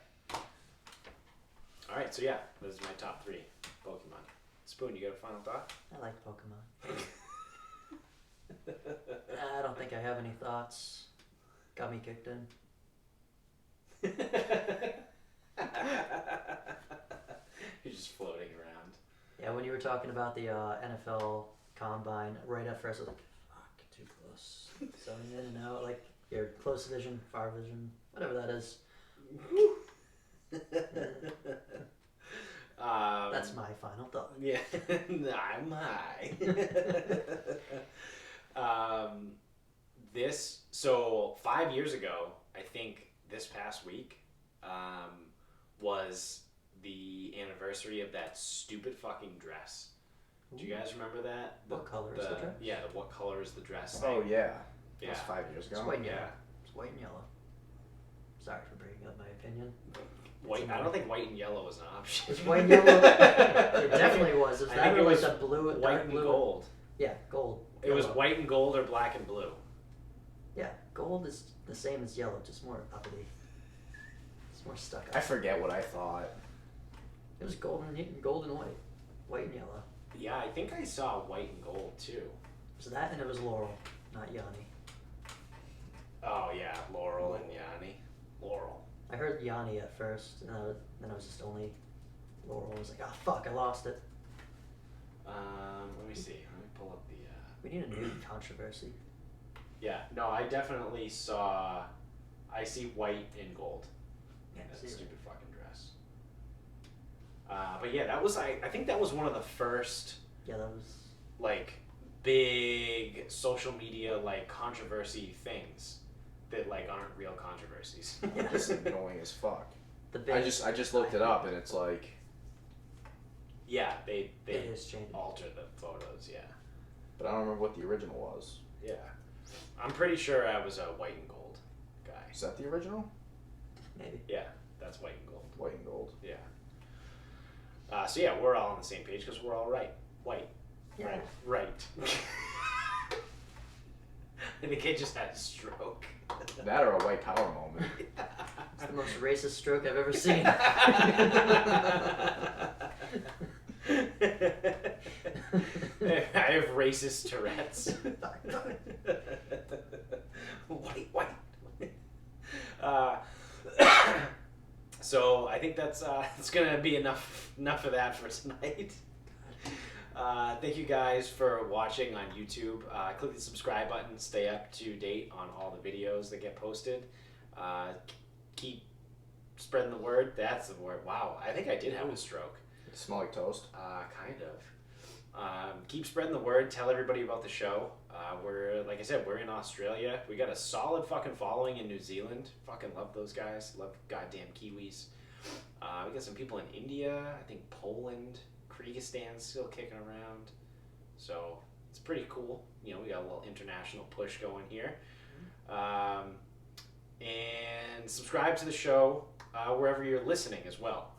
Alright, so yeah, this is my top 3 Pokemon. Spoon, you got a final thought? I like Pokemon. I don't think I have any thoughts. Got me kicked in. You're just floating around. Yeah, when you were talking about the NFL Combine, right at first I was like, fuck, too close. Zoning in and out, like your close vision, far vision, whatever that is. That's my final thought. Yeah, I'm high. So 5 years ago, I think this past week, was the anniversary of that stupid fucking dress. Do you guys remember that? What color is the dress? Yeah, what color is the dress thing? Oh, yeah. Yeah. That was 5 years ago. It's white and yellow. yellow. It's white and yellow. Sorry for bringing up my opinion. White. I don't think white and yellow was an option. It's white and yellow. It definitely was. It was that or like the blue, white and gold. Yeah, gold. It was white and gold or black and blue. Yeah, gold is the same as yellow, just more uppity. It's more stuck up. I forget what I thought. It was gold and white. White and yellow. Yeah, I think I saw white and gold too. So that and it was Laurel, not Yanni. Oh yeah, Laurel and Yanni. Laurel. I heard Yanni at first, and then I was just only Laurel. I was like, oh fuck, I lost it. Let me see. Let me pull up the... We need a new controversy. Yeah, no, I definitely saw... I see white and gold. Yeah, that stupid fucking dress. But yeah, that was... I think that was one of the first... Yeah, that was... Like, big social media, like, controversy things that, like, aren't real controversies. Yeah, it's annoying as fuck. The I just looked it up, and it's like... Yeah, they changed. Altered the photos, yeah. But I don't remember what the original was. Yeah. I'm pretty sure I was a white and gold guy. Is that the original? Maybe. Yeah, that's white and gold. White and gold. Yeah. So yeah, we're all on the same page because we're all right. White. Yeah. Right. I think I just had a stroke. That or a white power moment. It's the most racist stroke I've ever seen. I have racist Tourette's. White. So I think that's gonna be enough of that for tonight. Thank you guys for watching on YouTube. Click the subscribe button. Stay up to date on all the videos that get posted. Keep spreading the word. That's the word. Wow, I think I did have a stroke. You smell like toast? Kind of. Keep spreading the word. Tell everybody about the show. Like I said, we're in Australia. We got a solid fucking following in New Zealand. Fucking love those guys. Love goddamn Kiwis. We got some people in India. I think Poland. Kyrgyzstan's still kicking around. So it's pretty cool. You know, we got a little international push going here. And subscribe to the show wherever you're listening as well.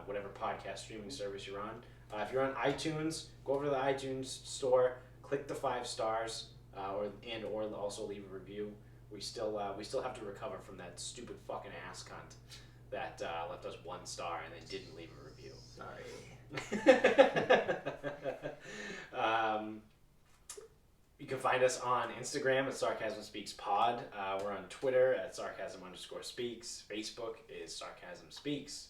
Whatever podcast streaming service you're on. If you're on iTunes, go over to the iTunes store, click the 5 stars, or also leave a review. We still have to recover from that stupid fucking ass cunt that left us 1 star and then didn't leave a review. Sorry. You can find us on Instagram at Sarcasm Speaks Pod. We're on Twitter at Sarcasm_Speaks. Facebook is Sarcasm Speaks.